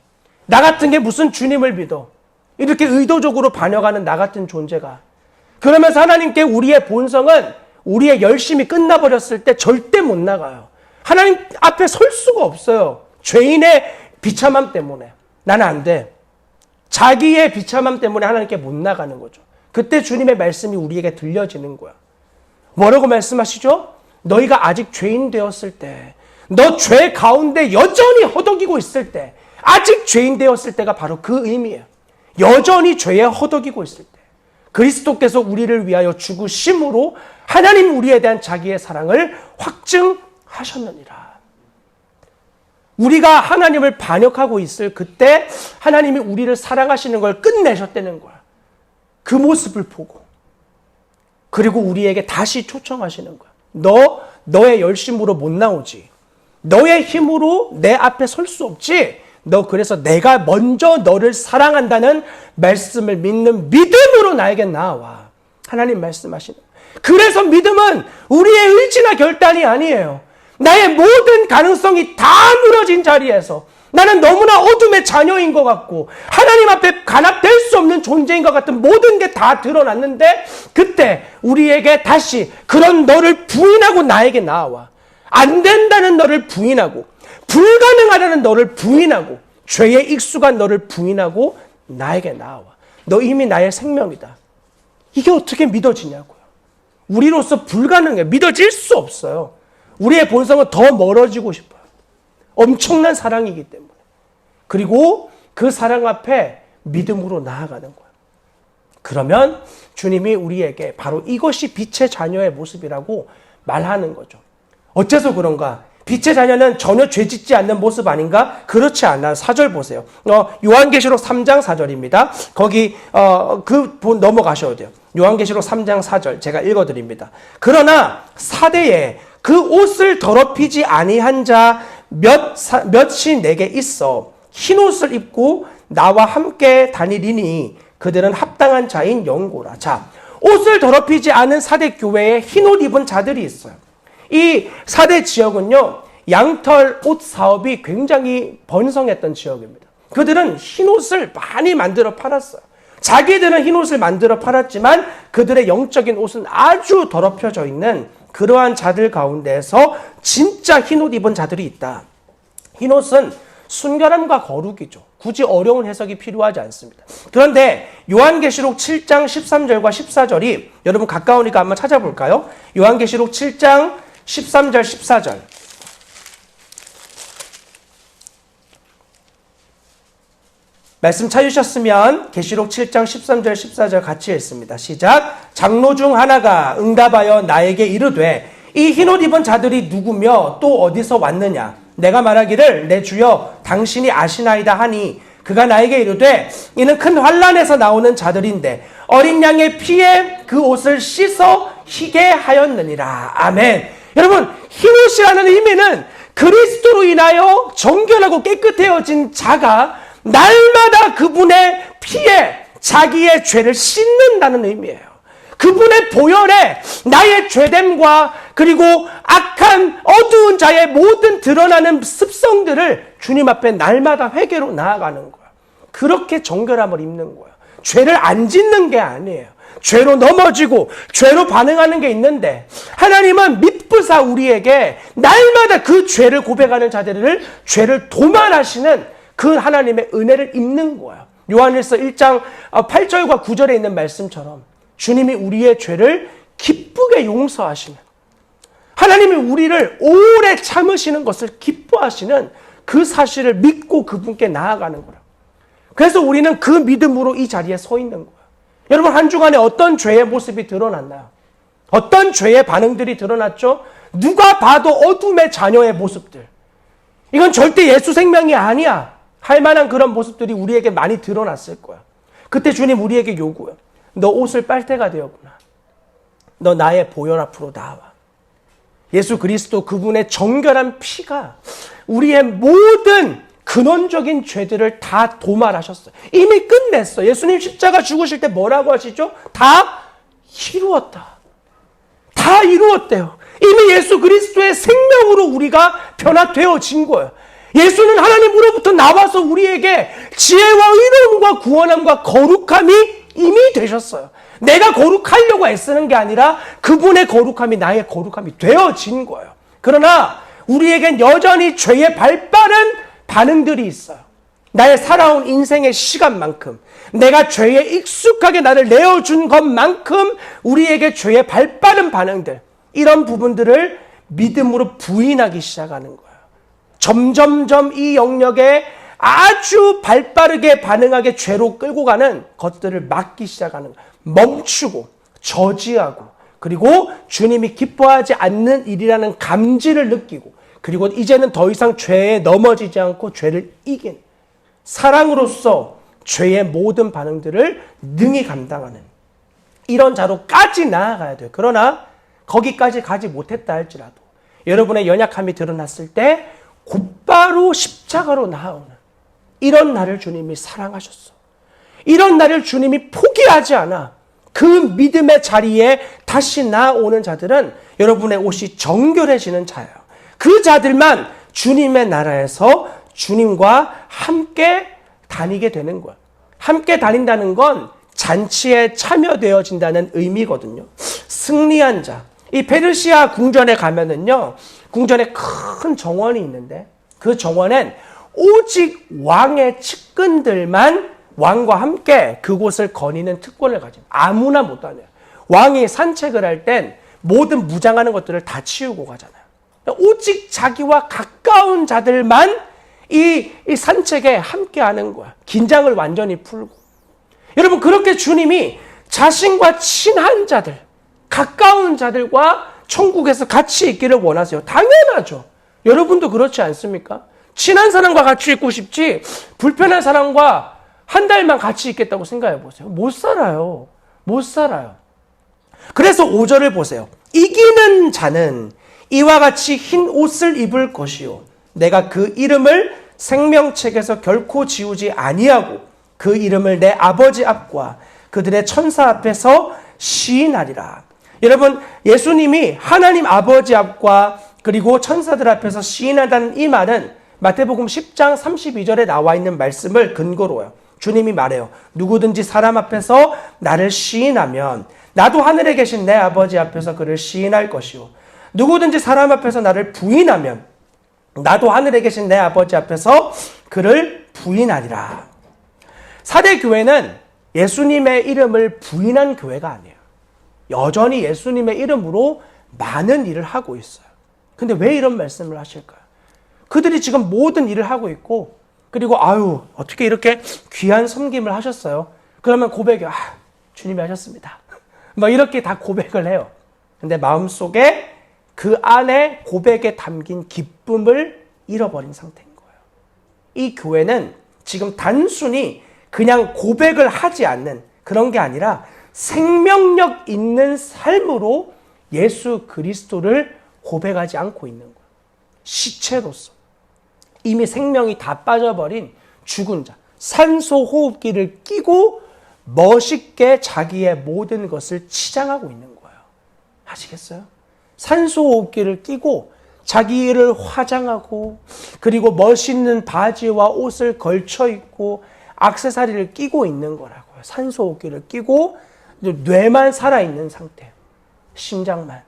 나 같은 게 무슨 주님을 믿어. 이렇게 의도적으로 반역하는 나 같은 존재가. 그러면서 하나님께 우리의 본성은 우리의 열심이 끝나버렸을 때 절대 못 나가요. 하나님 앞에 설 수가 없어요. 죄인의 비참함 때문에. 나는 안 돼. 자기의 비참함 때문에 하나님께 못 나가는 거죠. 그때 주님의 말씀이 우리에게 들려지는 거야. 뭐라고 말씀하시죠? 너희가 아직 죄인 되었을 때, 너 죄 가운데 여전히 허덕이고 있을 때, 아직 죄인 되었을 때가 바로 그 의미예요. 여전히 죄에 허덕이고 있을 때 그리스도께서 우리를 위하여 죽으심으로 하나님 우리에 대한 자기의 사랑을 확증하셨느니라. 우리가 하나님을 반역하고 있을 그때 하나님이 우리를 사랑하시는 걸 끝내셨다는 거야. 그 모습을 보고. 그리고 우리에게 다시 초청하시는 거야. 너의 열심으로 못 나오지. 너의 힘으로 내 앞에 설 수 없지. 너 그래서 내가 먼저 너를 사랑한다는 말씀을 믿는 믿음으로 나에게 나와. 하나님 말씀하시는. 그래서 믿음은 우리의 의지나 결단이 아니에요. 나의 모든 가능성이 다 무너진 자리에서 나는 너무나 어둠의 자녀인 것 같고 하나님 앞에 간합될 수 없는 존재인 것 같은 모든 게 다 드러났는데 그때 우리에게 다시 그런 너를 부인하고 나에게 나와. 안 된다는 너를 부인하고 불가능하다는 너를 부인하고 죄에 익숙한 너를 부인하고 나에게 나와. 너 이미 나의 생명이다. 이게 어떻게 믿어지냐고요. 우리로서 불가능해. 믿어질 수 없어요. 우리의 본성은 더 멀어지고 싶어요. 엄청난 사랑이기 때문에. 그리고 그 사랑 앞에 믿음으로 나아가는 거예요. 그러면 주님이 우리에게 바로 이것이 빛의 자녀의 모습이라고 말하는 거죠. 어째서 그런가? 빛의 자녀는 전혀 죄 짓지 않는 모습 아닌가? 그렇지 않아요. 4절 보세요. 요한계시록 3장 4절입니다. 거기 넘어가셔도 돼요. 요한계시록 3장 4절 제가 읽어드립니다. 그러나 사대에 그 옷을 더럽히지 아니한 자 몇이 내게 있어 흰 옷을 입고 나와 함께 다니리니 그들은 합당한 자인 영고라. 자, 옷을 더럽히지 않은 사대 교회에 흰 옷 입은 자들이 있어요. 이 사대 지역은요, 양털 옷 사업이 굉장히 번성했던 지역입니다. 그들은 흰 옷을 많이 만들어 팔았어요. 자기들은 흰 옷을 만들어 팔았지만 그들의 영적인 옷은 아주 더럽혀져 있는 그러한 자들 가운데서 진짜 흰 옷 입은 자들이 있다. 흰옷은 순결함과 거룩이죠. 굳이 어려운 해석이 필요하지 않습니다. 그런데 요한계시록 7장 13절과 14절이 여러분 가까우니까 한번 찾아볼까요? 요한계시록 7장 13절 14절. 말씀 찾으셨으면 계시록 7장 13절 14절 같이 읽습니다. 시작. 장로 중 하나가 응답하여 나에게 이르되 이 흰옷 입은 자들이 누구며 또 어디서 왔느냐? 내가 말하기를 내 주여 당신이 아시나이다 하니 그가 나에게 이르되 이는 큰 환난에서 나오는 자들인데 어린 양의 피에 그 옷을 씻어 희게 하였느니라. 아멘. 여러분, 흰옷이라는 의미는 그리스도로 인하여 정결하고 깨끗해진 자가 날마다 그분의 피에 자기의 죄를 씻는다는 의미예요. 그분의 보혈에 나의 죄됨과 그리고 악한 어두운 자의 모든 드러나는 습성들을 주님 앞에 날마다 회개로 나아가는 거예요. 그렇게 정결함을 입는 거예요. 죄를 안 짓는 게 아니에요. 죄로 넘어지고 죄로 반응하는 게 있는데 하나님은 미쁘사 우리에게 날마다 그 죄를 고백하는 자들을 죄를 도말하시는 그 하나님의 은혜를 입는 거예요. 요한일서 1장 8절과 9절에 있는 말씀처럼 주님이 우리의 죄를 기쁘게 용서하시는, 하나님이 우리를 오래 참으시는 것을 기뻐하시는 그 사실을 믿고 그분께 나아가는 거예요. 그래서 우리는 그 믿음으로 이 자리에 서 있는 거예요. 여러분, 한 주간에 어떤 죄의 모습이 드러났나요? 어떤 죄의 반응들이 드러났죠? 누가 봐도 어둠의 자녀의 모습들. 이건 절대 예수 생명이 아니야 할 만한 그런 모습들이 우리에게 많이 드러났을 거야. 그때 주님 우리에게 요구해요. 너 옷을 빨 때가 되었구나. 너 나의 보혈 앞으로 나와. 예수 그리스도 그분의 정결한 피가 우리의 모든 근원적인 죄들을 다 도말하셨어요. 이미 끝냈어. 예수님 십자가 죽으실 때 뭐라고 하시죠? 다 이루었다. 다 이루었대요. 이미 예수 그리스도의 생명으로 우리가 변화되어진 거예요. 예수는 하나님으로부터 나와서 우리에게 지혜와 의로움과 구원함과 거룩함이 이미 되셨어요. 내가 거룩하려고 애쓰는 게 아니라 그분의 거룩함이 나의 거룩함이 되어진 거예요. 그러나 우리에겐 여전히 죄의 발빠른 반응들이 있어요. 나의 살아온 인생의 시간만큼, 내가 죄에 익숙하게 나를 내어준 것만큼 우리에게 죄의 발빠른 반응들, 이런 부분들을 믿음으로 부인하기 시작하는 거예요. 점점점 이 영역에 아주 발빠르게 반응하게 죄로 끌고 가는 것들을 막기 시작하는 거예요. 멈추고 저지하고 그리고 주님이 기뻐하지 않는 일이라는 감지를 느끼고 그리고 이제는 더 이상 죄에 넘어지지 않고 죄를 이긴 사랑으로서 죄의 모든 반응들을 능히 감당하는 이런 자로까지 나아가야 돼요. 그러나 거기까지 가지 못했다 할지라도 여러분의 연약함이 드러났을 때 곧바로 십자가로 나아오는 이런 나를 주님이 사랑하셨어. 이런 나를 주님이 포기하지 않아. 그 믿음의 자리에 다시 나아오는 자들은 여러분의 옷이 정결해지는 자예요. 그 자들만 주님의 나라에서 주님과 함께 다니게 되는 거예요. 함께 다닌다는 건 잔치에 참여되어진다는 의미거든요. 승리한 자. 이 페르시아 궁전에 가면은요, 궁전에 큰 정원이 있는데 그 정원엔 오직 왕의 측근들만 왕과 함께 그곳을 거니는 특권을 가집니다. 아무나 못 다녀요. 왕이 산책을 할 땐 모든 무장하는 것들을 다 치우고 가잖아요. 오직 자기와 가까운 자들만 이 산책에 함께 하는 거야. 긴장을 완전히 풀고. 여러분, 그렇게 주님이 자신과 친한 자들, 가까운 자들과 천국에서 같이 있기를 원하세요. 당연하죠. 여러분도 그렇지 않습니까? 친한 사람과 같이 있고 싶지 불편한 사람과 한 달만 같이 있겠다고 생각해 보세요. 못 살아요. 못 살아요. 그래서 5절을 보세요. 이기는 자는 이와 같이 흰 옷을 입을 것이요 내가 그 이름을 생명책에서 결코 지우지 아니하고 그 이름을 내 아버지 앞과 그들의 천사 앞에서 시인하리라. 여러분, 예수님이 하나님 아버지 앞과 그리고 천사들 앞에서 시인하다는 이 말은 마태복음 10장 32절에 나와 있는 말씀을 근거로 해요. 주님이 말해요. 누구든지 사람 앞에서 나를 시인하면 나도 하늘에 계신 내 아버지 앞에서 그를 시인할 것이요 누구든지 사람 앞에서 나를 부인하면 나도 하늘에 계신 내 아버지 앞에서 그를 부인하리라. 사대 교회는 예수님의 이름을 부인한 교회가 아니에요. 여전히 예수님의 이름으로 많은 일을 하고 있어요. 근데 왜 이런 말씀을 하실까요? 그들이 지금 모든 일을 하고 있고, 그리고 어떻게 이렇게 귀한 섬김을 하셨어요? 그러면 고백이 주님이 하셨습니다. 이렇게 다 고백을 해요. 근데 마음속에 그 안에 고백에 담긴 기쁨을 잃어버린 상태인 거예요. 이 교회는 지금 단순히 그냥 고백을 하지 않는 그런 게 아니라 생명력 있는 삶으로 예수 그리스도를 고백하지 않고 있는 거예요. 시체로서 이미 생명이 다 빠져버린 죽은 자, 산소 호흡기를 끼고 멋있게 자기의 모든 것을 치장하고 있는 거예요. 아시겠어요? 산소 호흡기를 끼고 자기를 화장하고, 그리고 멋있는 바지와 옷을 걸쳐 입고 액세서리를 끼고 있는 거라고요. 산소 호흡기를 끼고 뇌만 살아있는 상태, 심장만.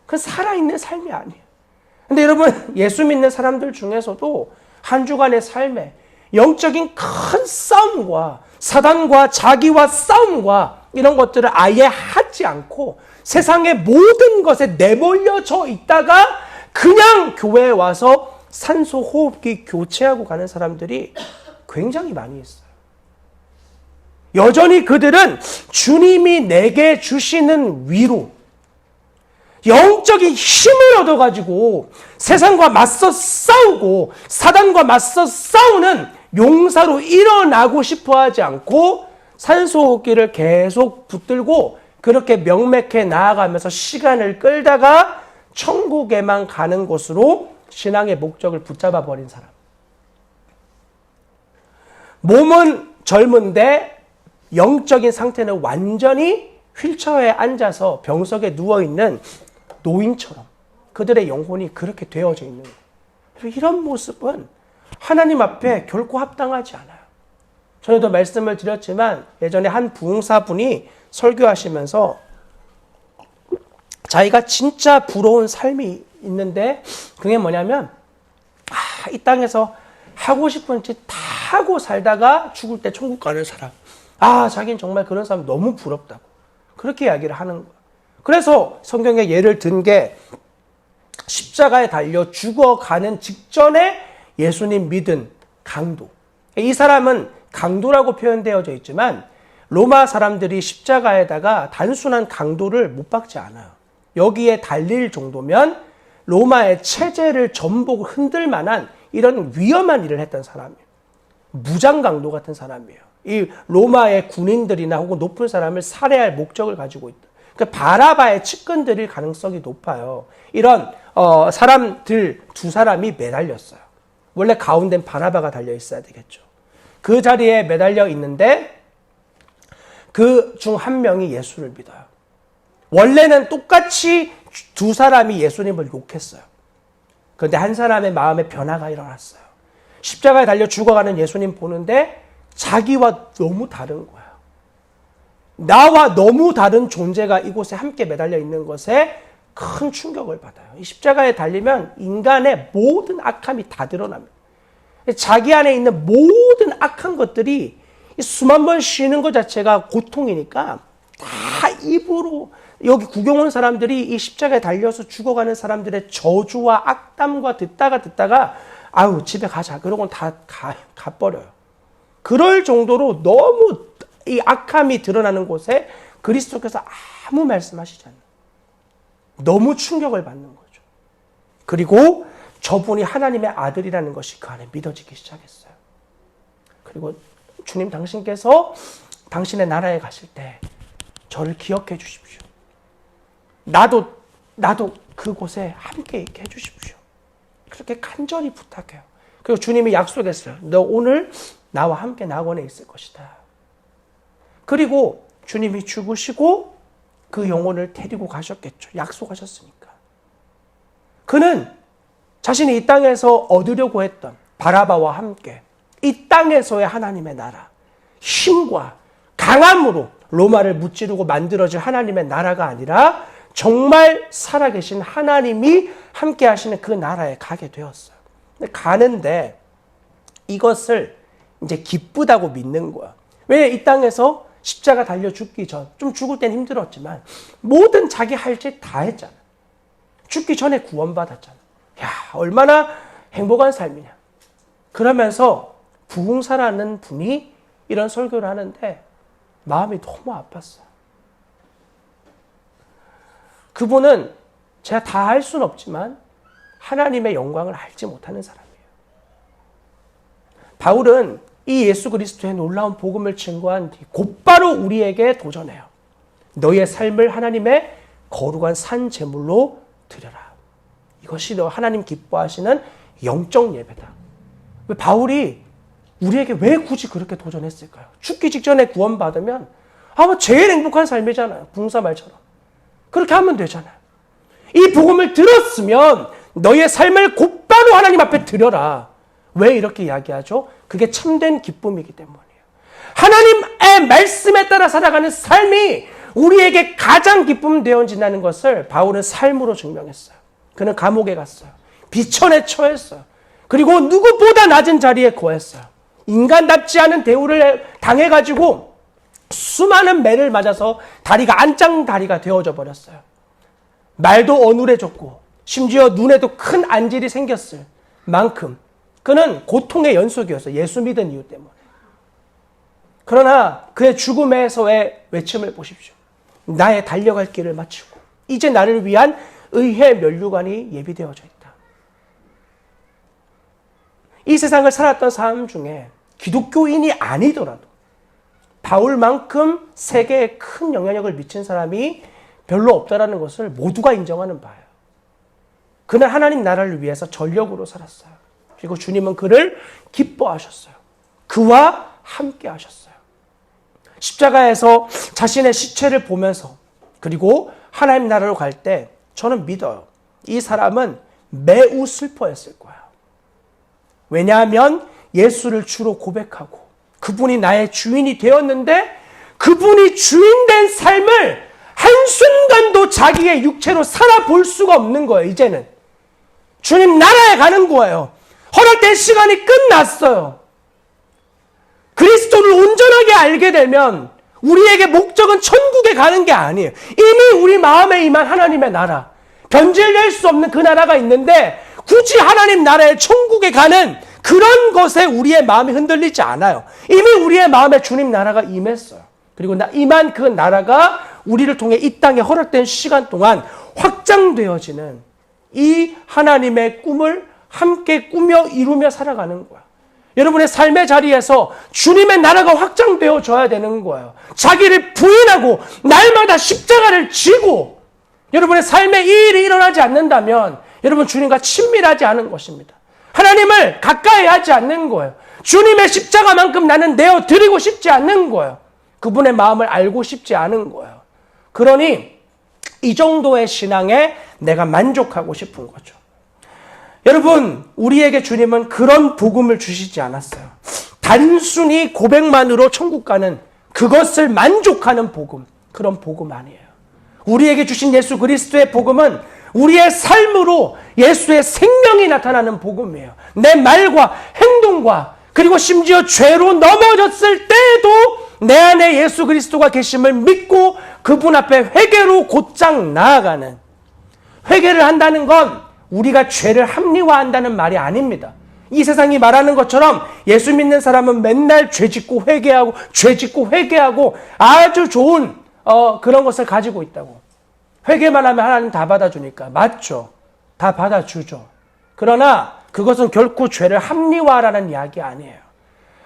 그 살아있는 삶이 아니에요. 근데 여러분, 예수 믿는 사람들 중에서도 한 주간의 삶에 영적인 큰 싸움과 사단과 자기와 싸움과 이런 것들을 아예 하지 않고 세상의 모든 것에 내몰려져 있다가 그냥 교회에 와서 산소 호흡기 교체하고 가는 사람들이 굉장히 많이 있어요. 여전히 그들은 주님이 내게 주시는 위로, 영적인 힘을 얻어가지고 세상과 맞서 싸우고 사단과 맞서 싸우는 용사로 일어나고 싶어 하지 않고 산소호흡기를 계속 붙들고 그렇게 명맥해 나아가면서 시간을 끌다가 천국에만 가는 곳으로 신앙의 목적을 붙잡아 버린 사람. 몸은 젊은데 영적인 상태는 완전히 휠체어에 앉아서 병석에 누워있는 노인처럼 그들의 영혼이 그렇게 되어져 있는 거예요. 이런 모습은 하나님 앞에 결코 합당하지 않아요. 전에도 말씀을 드렸지만 예전에 한 부흥사분이 설교하시면서 자기가 진짜 부러운 삶이 있는데 그게 뭐냐면 이 땅에서 하고 싶은 짓 다 하고 살다가 죽을 때 천국 가는 사람. 자기는 정말 그런 사람 너무 부럽다고 그렇게 이야기를 하는 거예요. 그래서 성경에 예를 든 게 십자가에 달려 죽어가는 직전에 예수님 믿은 강도. 이 사람은 강도라고 표현되어져 있지만 로마 사람들이 십자가에다가 단순한 강도를 못 박지 않아요. 여기에 달릴 정도면 로마의 체제를 전복을 흔들 만한 이런 위험한 일을 했던 사람이에요. 무장 강도 같은 사람이에요. 이 로마의 군인들이나 혹은 높은 사람을 살해할 목적을 가지고 있다. 그러니까 바라바의 측근들일 가능성이 높아요. 이런 사람들 두 사람이 매달렸어요. 원래 가운데는 바라바가 달려 있어야 되겠죠. 그 자리에 매달려 있는데 그 중 한 명이 예수를 믿어요. 원래는 똑같이 두 사람이 예수님을 욕했어요. 그런데 한 사람의 마음에 변화가 일어났어요. 십자가에 달려 죽어가는 예수님 보는데 자기와 너무 다른 거야. 나와 너무 다른 존재가 이곳에 함께 매달려 있는 것에 큰 충격을 받아요. 이 십자가에 달리면 인간의 모든 악함이 다 드러납니다. 자기 안에 있는 모든 악한 것들이 숨 한 번 쉬는 것 자체가 고통이니까 다 입으로, 여기 구경 온 사람들이 이 십자가에 달려서 죽어가는 사람들의 저주와 악담과 듣다가 집에 가자 그러고는 다 가버려요. 그럴 정도로 너무 이 악함이 드러나는 곳에 그리스도께서 아무 말씀하시지 않는, 너무 충격을 받는 거죠. 그리고 저분이 하나님의 아들이라는 것이 그 안에 믿어지기 시작했어요. 그리고 주님, 당신께서 당신의 나라에 가실 때 저를 기억해 주십시오. 나도 그곳에 함께 있게 해 주십시오. 그렇게 간절히 부탁해요. 그리고 주님이 약속했어요. 너 오늘 나와 함께 낙원에 있을 것이다. 그리고 주님이 죽으시고 그 영혼을 데리고 가셨겠죠. 약속하셨으니까. 그는 자신이 이 땅에서 얻으려고 했던 바라바와 함께 이 땅에서의 하나님의 나라, 힘과 강함으로 로마를 무찌르고 만들어질 하나님의 나라가 아니라 정말 살아계신 하나님이 함께 하시는 그 나라에 가게 되었어요. 근데 가는데 이것을 이제 기쁘다고 믿는 거야. 왜 이 땅에서 십자가 달려 죽기 전, 좀 죽을 땐 힘들었지만 모든 자기 할 짓 다 했잖아. 죽기 전에 구원받았잖아. 야, 얼마나 행복한 삶이냐. 그러면서 부흥사라는 분이 이런 설교를 하는데 마음이 너무 아팠어요. 그분은 제가 다 할 수는 없지만 하나님의 영광을 알지 못하는 사람이에요. 바울은 이 예수 그리스도의 놀라운 복음을 증거한 뒤 곧바로 우리에게 도전해요. 너희의 삶을 하나님의 거룩한 산 제물로 드려라. 이것이 너 하나님 기뻐하시는 영적 예배다. 왜 바울이 우리에게 왜 굳이 그렇게 도전했을까요? 죽기 직전에 구원받으면 아마 제일 행복한 삶이잖아요. 부흥사 말처럼. 그렇게 하면 되잖아요. 이 복음을 들었으면 너희의 삶을 곧바로 하나님 앞에 드려라. 왜 이렇게 이야기하죠? 그게 참된 기쁨이기 때문이에요. 하나님의 말씀에 따라 살아가는 삶이 우리에게 가장 기쁨 되어진다는 것을 바울은 삶으로 증명했어요. 그는 감옥에 갔어요. 비천에 처했어요. 그리고 누구보다 낮은 자리에 거했어요. 인간답지 않은 대우를 당해가지고 수많은 매를 맞아서 다리가 안짱다리가 되어져 버렸어요. 말도 어눌해졌고 심지어 눈에도 큰 안질이 생겼을 만큼 그는 고통의 연속이었어요. 예수 믿은 이유 때문에. 그러나 그의 죽음에서의 외침을 보십시오. 나의 달려갈 길을 마치고 이제 나를 위한 의의 면류관이 예비되어져 있다. 이 세상을 살았던 사람 중에 기독교인이 아니더라도 바울만큼 세계에 큰 영향력을 미친 사람이 별로 없다라는 것을 모두가 인정하는 바예요. 그는 하나님 나라를 위해서 전력으로 살았어요. 그리고 주님은 그를 기뻐하셨어요. 그와 함께 하셨어요. 십자가에서 자신의 시체를 보면서 그리고 하나님 나라로 갈 때 저는 믿어요. 이 사람은 매우 슬퍼했을 거예요. 왜냐하면 예수를 주로 고백하고 그분이 나의 주인이 되었는데 그분이 주인된 삶을 한순간도 자기의 육체로 살아볼 수가 없는 거예요. 이제는 주님 나라에 가는 거예요. 허락된 시간이 끝났어요. 그리스도를 온전하게 알게 되면 우리에게 목적은 천국에 가는 게 아니에요. 이미 우리 마음에 임한 하나님의 나라, 변질될 수 없는 그 나라가 있는데 굳이 하나님 나라의 천국에 가는 그런 것에 우리의 마음이 흔들리지 않아요. 이미 우리의 마음에 주님 나라가 임했어요. 그리고 임한 그 나라가 우리를 통해 이 땅에 허락된 시간 동안 확장되어지는 이 하나님의 꿈을 함께 꾸며 이루며 살아가는 거야. 여러분의 삶의 자리에서 주님의 나라가 확장되어져야 되는 거예요. 자기를 부인하고 날마다 십자가를 지고 여러분의 삶에 이 일이 일어나지 않는다면 여러분 주님과 친밀하지 않은 것입니다. 하나님을 가까이 하지 않는 거예요. 주님의 십자가만큼 나는 내어드리고 싶지 않는 거예요. 그분의 마음을 알고 싶지 않은 거예요. 그러니 이 정도의 신앙에 내가 만족하고 싶은 거죠. 여러분, 우리에게 주님은 그런 복음을 주시지 않았어요. 단순히 고백만으로 천국 가는 그것을 만족하는 복음, 그런 복음 아니에요. 우리에게 주신 예수 그리스도의 복음은 우리의 삶으로 예수의 생명이 나타나는 복음이에요. 내 말과 행동과 그리고 심지어 죄로 넘어졌을 때에도 내 안에 예수 그리스도가 계심을 믿고 그분 앞에 회개로 곧장 나아가는, 회개를 한다는 건 우리가 죄를 합리화한다는 말이 아닙니다. 이 세상이 말하는 것처럼 예수 믿는 사람은 맨날 죄 짓고 회개하고 아주 좋은 그런 것을 가지고 있다고. 회개만 하면 하나님 다 받아주니까. 맞죠. 다 받아주죠. 그러나 그것은 결코 죄를 합리화하라는 이야기 아니에요.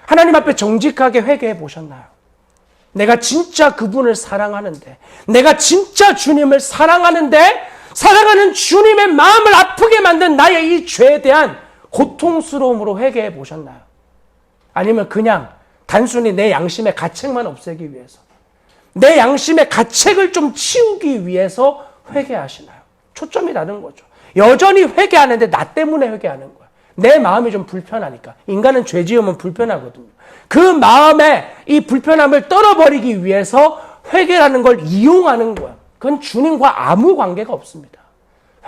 하나님 앞에 정직하게 회개해 보셨나요? 내가 진짜 그분을 사랑하는데, 내가 진짜 주님을 사랑하는데 사랑하는 주님의 마음을 아프게 만든 나의 이 죄에 대한 고통스러움으로 회개해 보셨나요? 아니면 그냥 단순히 내 양심의 가책만 없애기 위해서, 내 양심의 가책을 좀 치우기 위해서 회개하시나요? 초점이 다른 거죠. 여전히 회개하는데 나 때문에 회개하는 거야. 내 마음이 좀 불편하니까. 인간은 죄 지으면 불편하거든요. 그 마음에 이 불편함을 떨어버리기 위해서 회개라는 걸 이용하는 거야. 그건 주님과 아무 관계가 없습니다.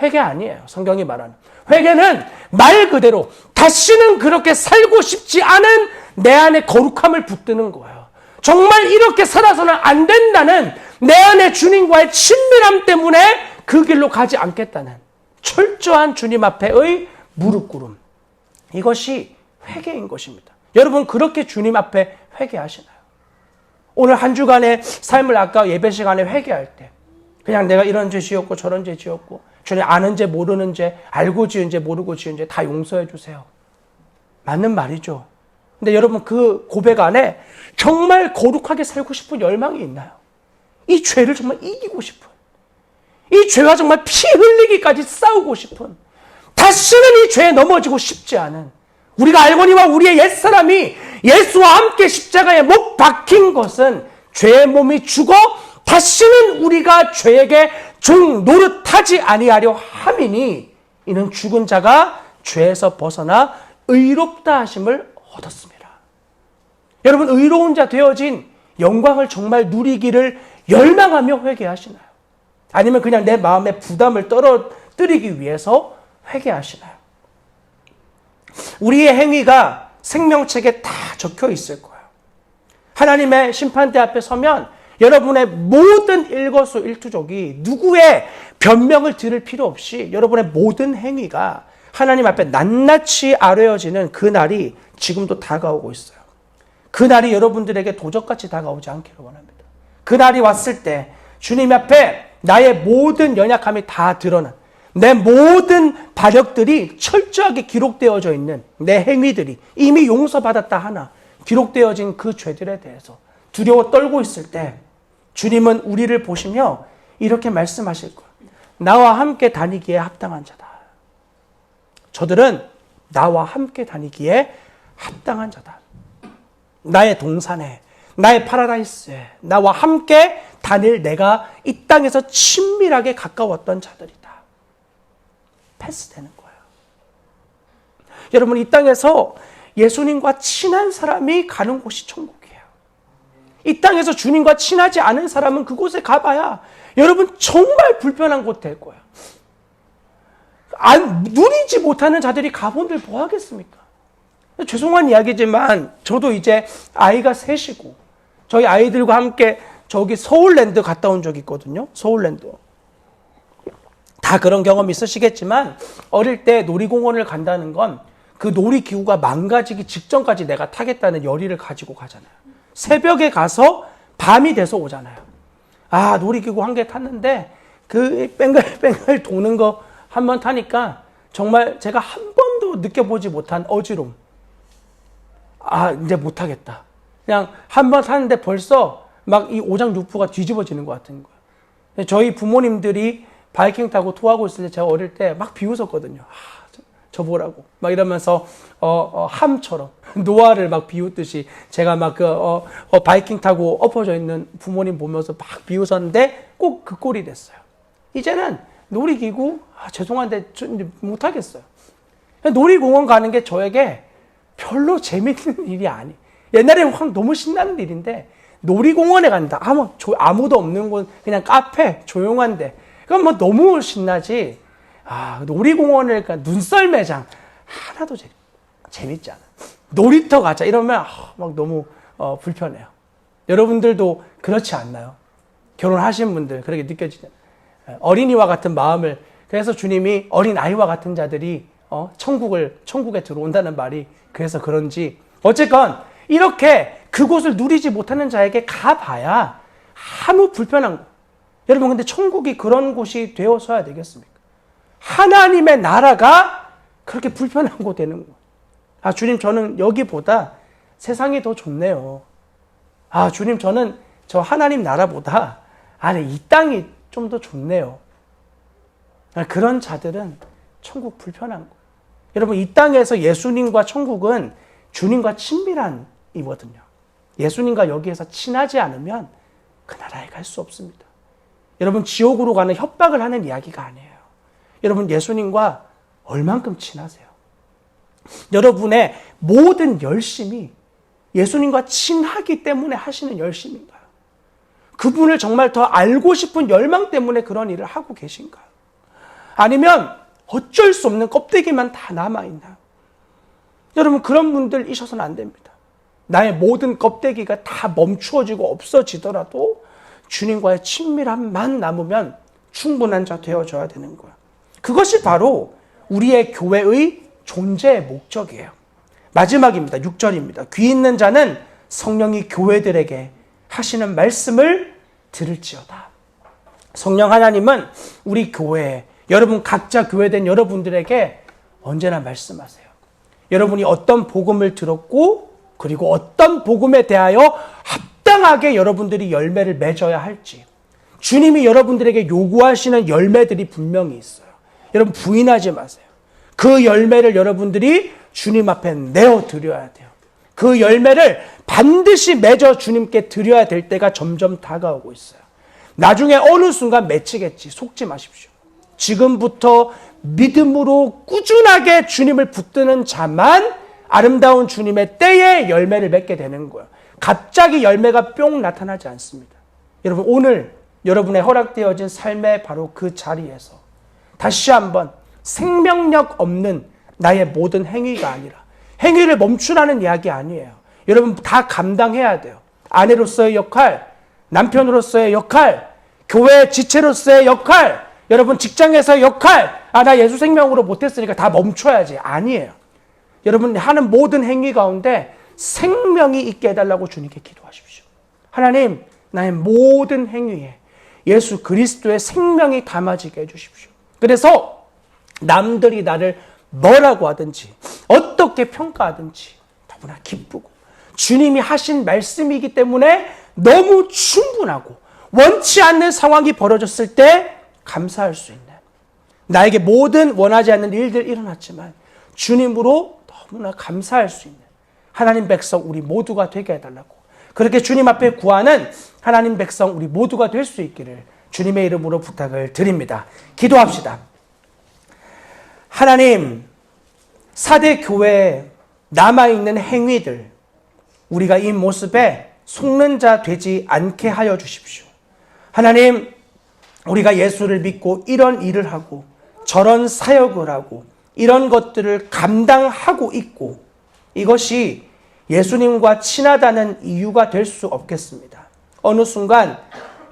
회개 아니에요. 성경이 말하는. 회개는 말 그대로 다시는 그렇게 살고 싶지 않은 내 안에 거룩함을 붙드는 거예요. 정말 이렇게 살아서는 안 된다는 내 안에 주님과의 친밀함 때문에 그 길로 가지 않겠다는 철저한 주님 앞에의 무릎 꿇음. 이것이 회개인 것입니다. 여러분 그렇게 주님 앞에 회개하시나요? 오늘 한 주간의 삶을 아까 예배 시간에 회개할 때 그냥 내가 이런 죄 지었고 저런 죄 지었고 주님 아는 죄 모르는 죄 알고 지은 죄 모르고 지은 죄 다 용서해 주세요. 맞는 말이죠. 근데 여러분 그 고백 안에 정말 거룩하게 살고 싶은 열망이 있나요? 이 죄를 정말 이기고 싶은, 이 죄와 정말 피 흘리기까지 싸우고 싶은, 다시는 이 죄에 넘어지고 싶지 않은, 우리가 알거니와 우리의 옛사람이 예수와 함께 십자가에 못 박힌 것은 죄의 몸이 죽어 다시는 우리가 죄에게 종 노릇하지 아니하려 함이니 이는 죽은 자가 죄에서 벗어나 의롭다 하심을 얻었습니다. 여러분 의로운 자 되어진 영광을 정말 누리기를 열망하며 회개하시나요? 아니면 그냥 내 마음의 부담을 떨어뜨리기 위해서 회개하시나요? 우리의 행위가 생명책에 다 적혀 있을 거예요. 하나님의 심판대 앞에 서면 여러분의 모든 일거수일투족이 누구의 변명을 들을 필요 없이 여러분의 모든 행위가 하나님 앞에 낱낱이 아뢰어지는 그 날이 지금도 다가오고 있어요. 그 날이 여러분들에게 도적같이 다가오지 않기를 원합니다. 그 날이 왔을 때 주님 앞에 나의 모든 연약함이 다 드러난 내 모든 반역들이 철저하게 기록되어져 있는 내 행위들이 이미 용서받았다 하나 기록되어진 그 죄들에 대해서 두려워 떨고 있을 때 주님은 우리를 보시며 이렇게 말씀하실 거예요. 나와 함께 다니기에 합당한 자다. 저들은 나와 함께 다니기에 합당한 자다. 나의 동산에, 나의 파라다이스에, 나와 함께 다닐 내가 이 땅에서 친밀하게 가까웠던 자들이다. 패스되는 거예요. 여러분 이 땅에서 예수님과 친한 사람이 가는 곳이 천국이에요. 이 땅에서 주님과 친하지 않은 사람은 그곳에 가봐야 여러분 정말 불편한 곳 될 거예요. 누리지 못하는 자들이 가본들 뭐 하겠습니까? 죄송한 이야기지만 저도 이제 아이가 셋이고 저희 아이들과 함께 저기 서울랜드 갔다 온 적이 있거든요. 서울랜드. 다 그런 경험 있으시겠지만 어릴 때 놀이공원을 간다는 건 그 놀이기구가 망가지기 직전까지 내가 타겠다는 열의를 가지고 가잖아요. 새벽에 가서 밤이 돼서 오잖아요. 아, 놀이기구 한 개 탔는데 그 뺑글뺑글 도는 거 한 번 타니까 정말 제가 한 번도 느껴보지 못한 어지러움. 아, 이제 못하겠다. 그냥 한 번 타는데 벌써 막 이 오장육부가 뒤집어지는 것 같은 거예요. 저희 부모님들이 바이킹 타고 토하고 있을 때 제가 어릴 때 막 비웃었거든요. 아, 저 보라고. 막 이러면서, 함처럼, 노아를 막 비웃듯이 제가 막 바이킹 타고 엎어져 있는 부모님 보면서 막 비웃었는데 꼭 그 꼴이 됐어요. 이제는 놀이기구, 죄송한데 못하겠어요. 놀이공원 가는 게 저에게 별로 재밌는 일이 아니. 옛날에 너무 신나는 일인데 놀이공원에 간다. 아무도 없는 곳, 그냥 카페, 조용한데. 그건 뭐 너무 신나지. 놀이공원을 눈썰 매장 하나도 재밌지 않아. 놀이터 가자 이러면 막 너무 불편해요. 여러분들도 그렇지 않나요? 결혼하신 분들 그렇게 느껴지잖아요. 어린이와 같은 마음을, 그래서 주님이 어린 아이와 같은 자들이 천국에 들어온다는 말이 그래서 그런지, 어쨌건 이렇게 그곳을 누리지 못하는 자에게 가봐야 아무 불편한 거. 여러분 근데 천국이 그런 곳이 되어서야 되겠습니까? 하나님의 나라가 그렇게 불편한 곳 되는 거. 주님 저는 여기보다 세상이 더 좋네요. 주님 저는 저 하나님 나라보다 이 땅이 좀 더 좋네요. 그런 자들은 천국 불편한 거. 여러분 이 땅에서 예수님과 천국은 주님과 친밀한 이거든요. 예수님과 여기에서 친하지 않으면 그 나라에 갈 수 없습니다. 여러분 지옥으로 가는 협박을 하는 이야기가 아니에요. 여러분 예수님과 얼만큼 친하세요? 여러분의 모든 열심이 예수님과 친하기 때문에 하시는 열심인가요? 그분을 정말 더 알고 싶은 열망 때문에 그런 일을 하고 계신가요? 아니면 어쩔 수 없는 껍데기만 다 남아있나요? 여러분, 그런 분들이셔서는 안 됩니다. 나의 모든 껍데기가 다 멈추어지고 없어지더라도 주님과의 친밀함만 남으면 충분한 자 되어줘야 되는 거예요. 그것이 바로 우리의 교회의 존재의 목적이에요. 마지막입니다. 6절입니다. 귀 있는 자는 성령이 교회들에게 하시는 말씀을 들을지어다. 성령 하나님은 우리 교회에, 여러분 각자 교회된 여러분들에게 언제나 말씀하세요. 여러분이 어떤 복음을 들었고 그리고 어떤 복음에 대하여 합당하게 여러분들이 열매를 맺어야 할지, 주님이 여러분들에게 요구하시는 열매들이 분명히 있어요. 여러분 부인하지 마세요. 그 열매를 여러분들이 주님 앞에 내어드려야 돼요. 그 열매를 반드시 맺어 주님께 드려야 될 때가 점점 다가오고 있어요. 나중에 어느 순간 맺히겠지. 속지 마십시오. 지금부터 믿음으로 꾸준하게 주님을 붙드는 자만 아름다운 주님의 때에 열매를 맺게 되는 거예요. 갑자기 열매가 뿅 나타나지 않습니다. 여러분, 오늘 여러분의 허락되어진 삶의 바로 그 자리에서 다시 한번 생명력 없는 나의 모든 행위가 아니라, 행위를 멈추라는 이야기 아니에요. 여러분 다 감당해야 돼요. 아내로서의 역할, 남편으로서의 역할, 교회 지체로서의 역할, 여러분 직장에서의 역할. 나 예수 생명으로 못했으니까 다 멈춰야지. 아니에요. 여러분 하는 모든 행위 가운데 생명이 있게 해달라고 주님께 기도하십시오. 하나님, 나의 모든 행위에 예수 그리스도의 생명이 담아지게 해주십시오. 그래서 남들이 나를 뭐라고 하든지 어떻게 평가하든지 너무나 기쁘고, 주님이 하신 말씀이기 때문에 너무 충분하고, 원치 않는 상황이 벌어졌을 때 감사할 수 있는, 나에게 모든 원하지 않는 일들이 일어났지만 주님으로 너무나 감사할 수 있는 하나님 백성 우리 모두가 되게 해달라고, 그렇게 주님 앞에 구하는 하나님 백성 우리 모두가 될 수 있기를 주님의 이름으로 부탁을 드립니다. 기도합시다. 하나님, 4대 교회에 남아있는 행위들, 우리가 이 모습에 속는 자 되지 않게 하여 주십시오. 하나님, 우리가 예수를 믿고 이런 일을 하고 저런 사역을 하고 이런 것들을 감당하고 있고, 이것이 예수님과 친하다는 이유가 될 수 없겠습니다. 어느 순간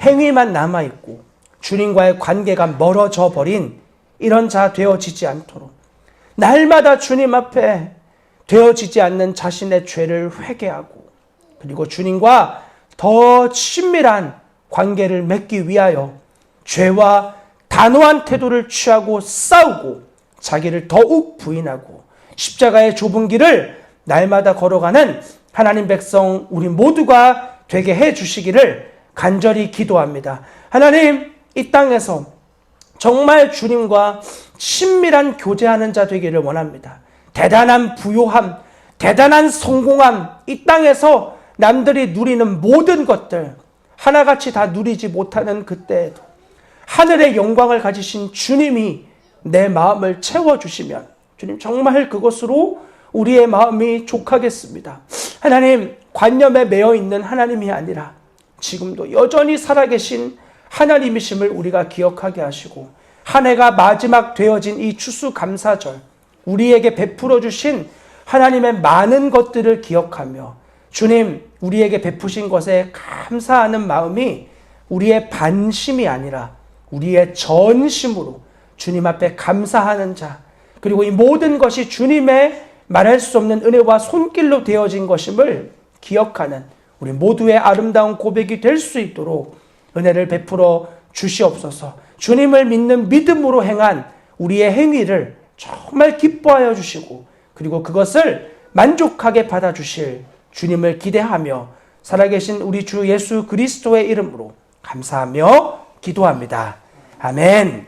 행위만 남아있고 주님과의 관계가 멀어져 버린 이런 자 되어지지 않도록 날마다 주님 앞에 되어지지 않는 자신의 죄를 회개하고, 그리고 주님과 더 친밀한 관계를 맺기 위하여 죄와 단호한 태도를 취하고 싸우고 자기를 더욱 부인하고 십자가의 좁은 길을 날마다 걸어가는 하나님 백성 우리 모두가 되게 해 주시기를 간절히 기도합니다. 하나님, 이 땅에서 정말 주님과 친밀한 교제하는 자 되기를 원합니다. 대단한 부요함, 대단한 성공함, 이 땅에서 남들이 누리는 모든 것들 하나같이 다 누리지 못하는 그때에도 하늘의 영광을 가지신 주님이 내 마음을 채워주시면, 주님 정말 그것으로 우리의 마음이 족하겠습니다. 하나님, 관념에 매여 있는 하나님이 아니라 지금도 여전히 살아계신 하나님이심을 우리가 기억하게 하시고, 한 해가 마지막 되어진 이 추수감사절 우리에게 베풀어 주신 하나님의 많은 것들을 기억하며, 주님 우리에게 베푸신 것에 감사하는 마음이 우리의 반심이 아니라 우리의 전심으로 주님 앞에 감사하는 자, 그리고 이 모든 것이 주님의 말할 수 없는 은혜와 손길로 되어진 것임을 기억하는 우리 모두의 아름다운 고백이 될 수 있도록 은혜를 베풀어 주시옵소서. 주님을 믿는 믿음으로 행한 우리의 행위를 정말 기뻐하여 주시고, 그리고 그것을 만족하게 받아주실 주님을 기대하며 살아계신 우리 주 예수 그리스도의 이름으로 감사하며 기도합니다. 아멘.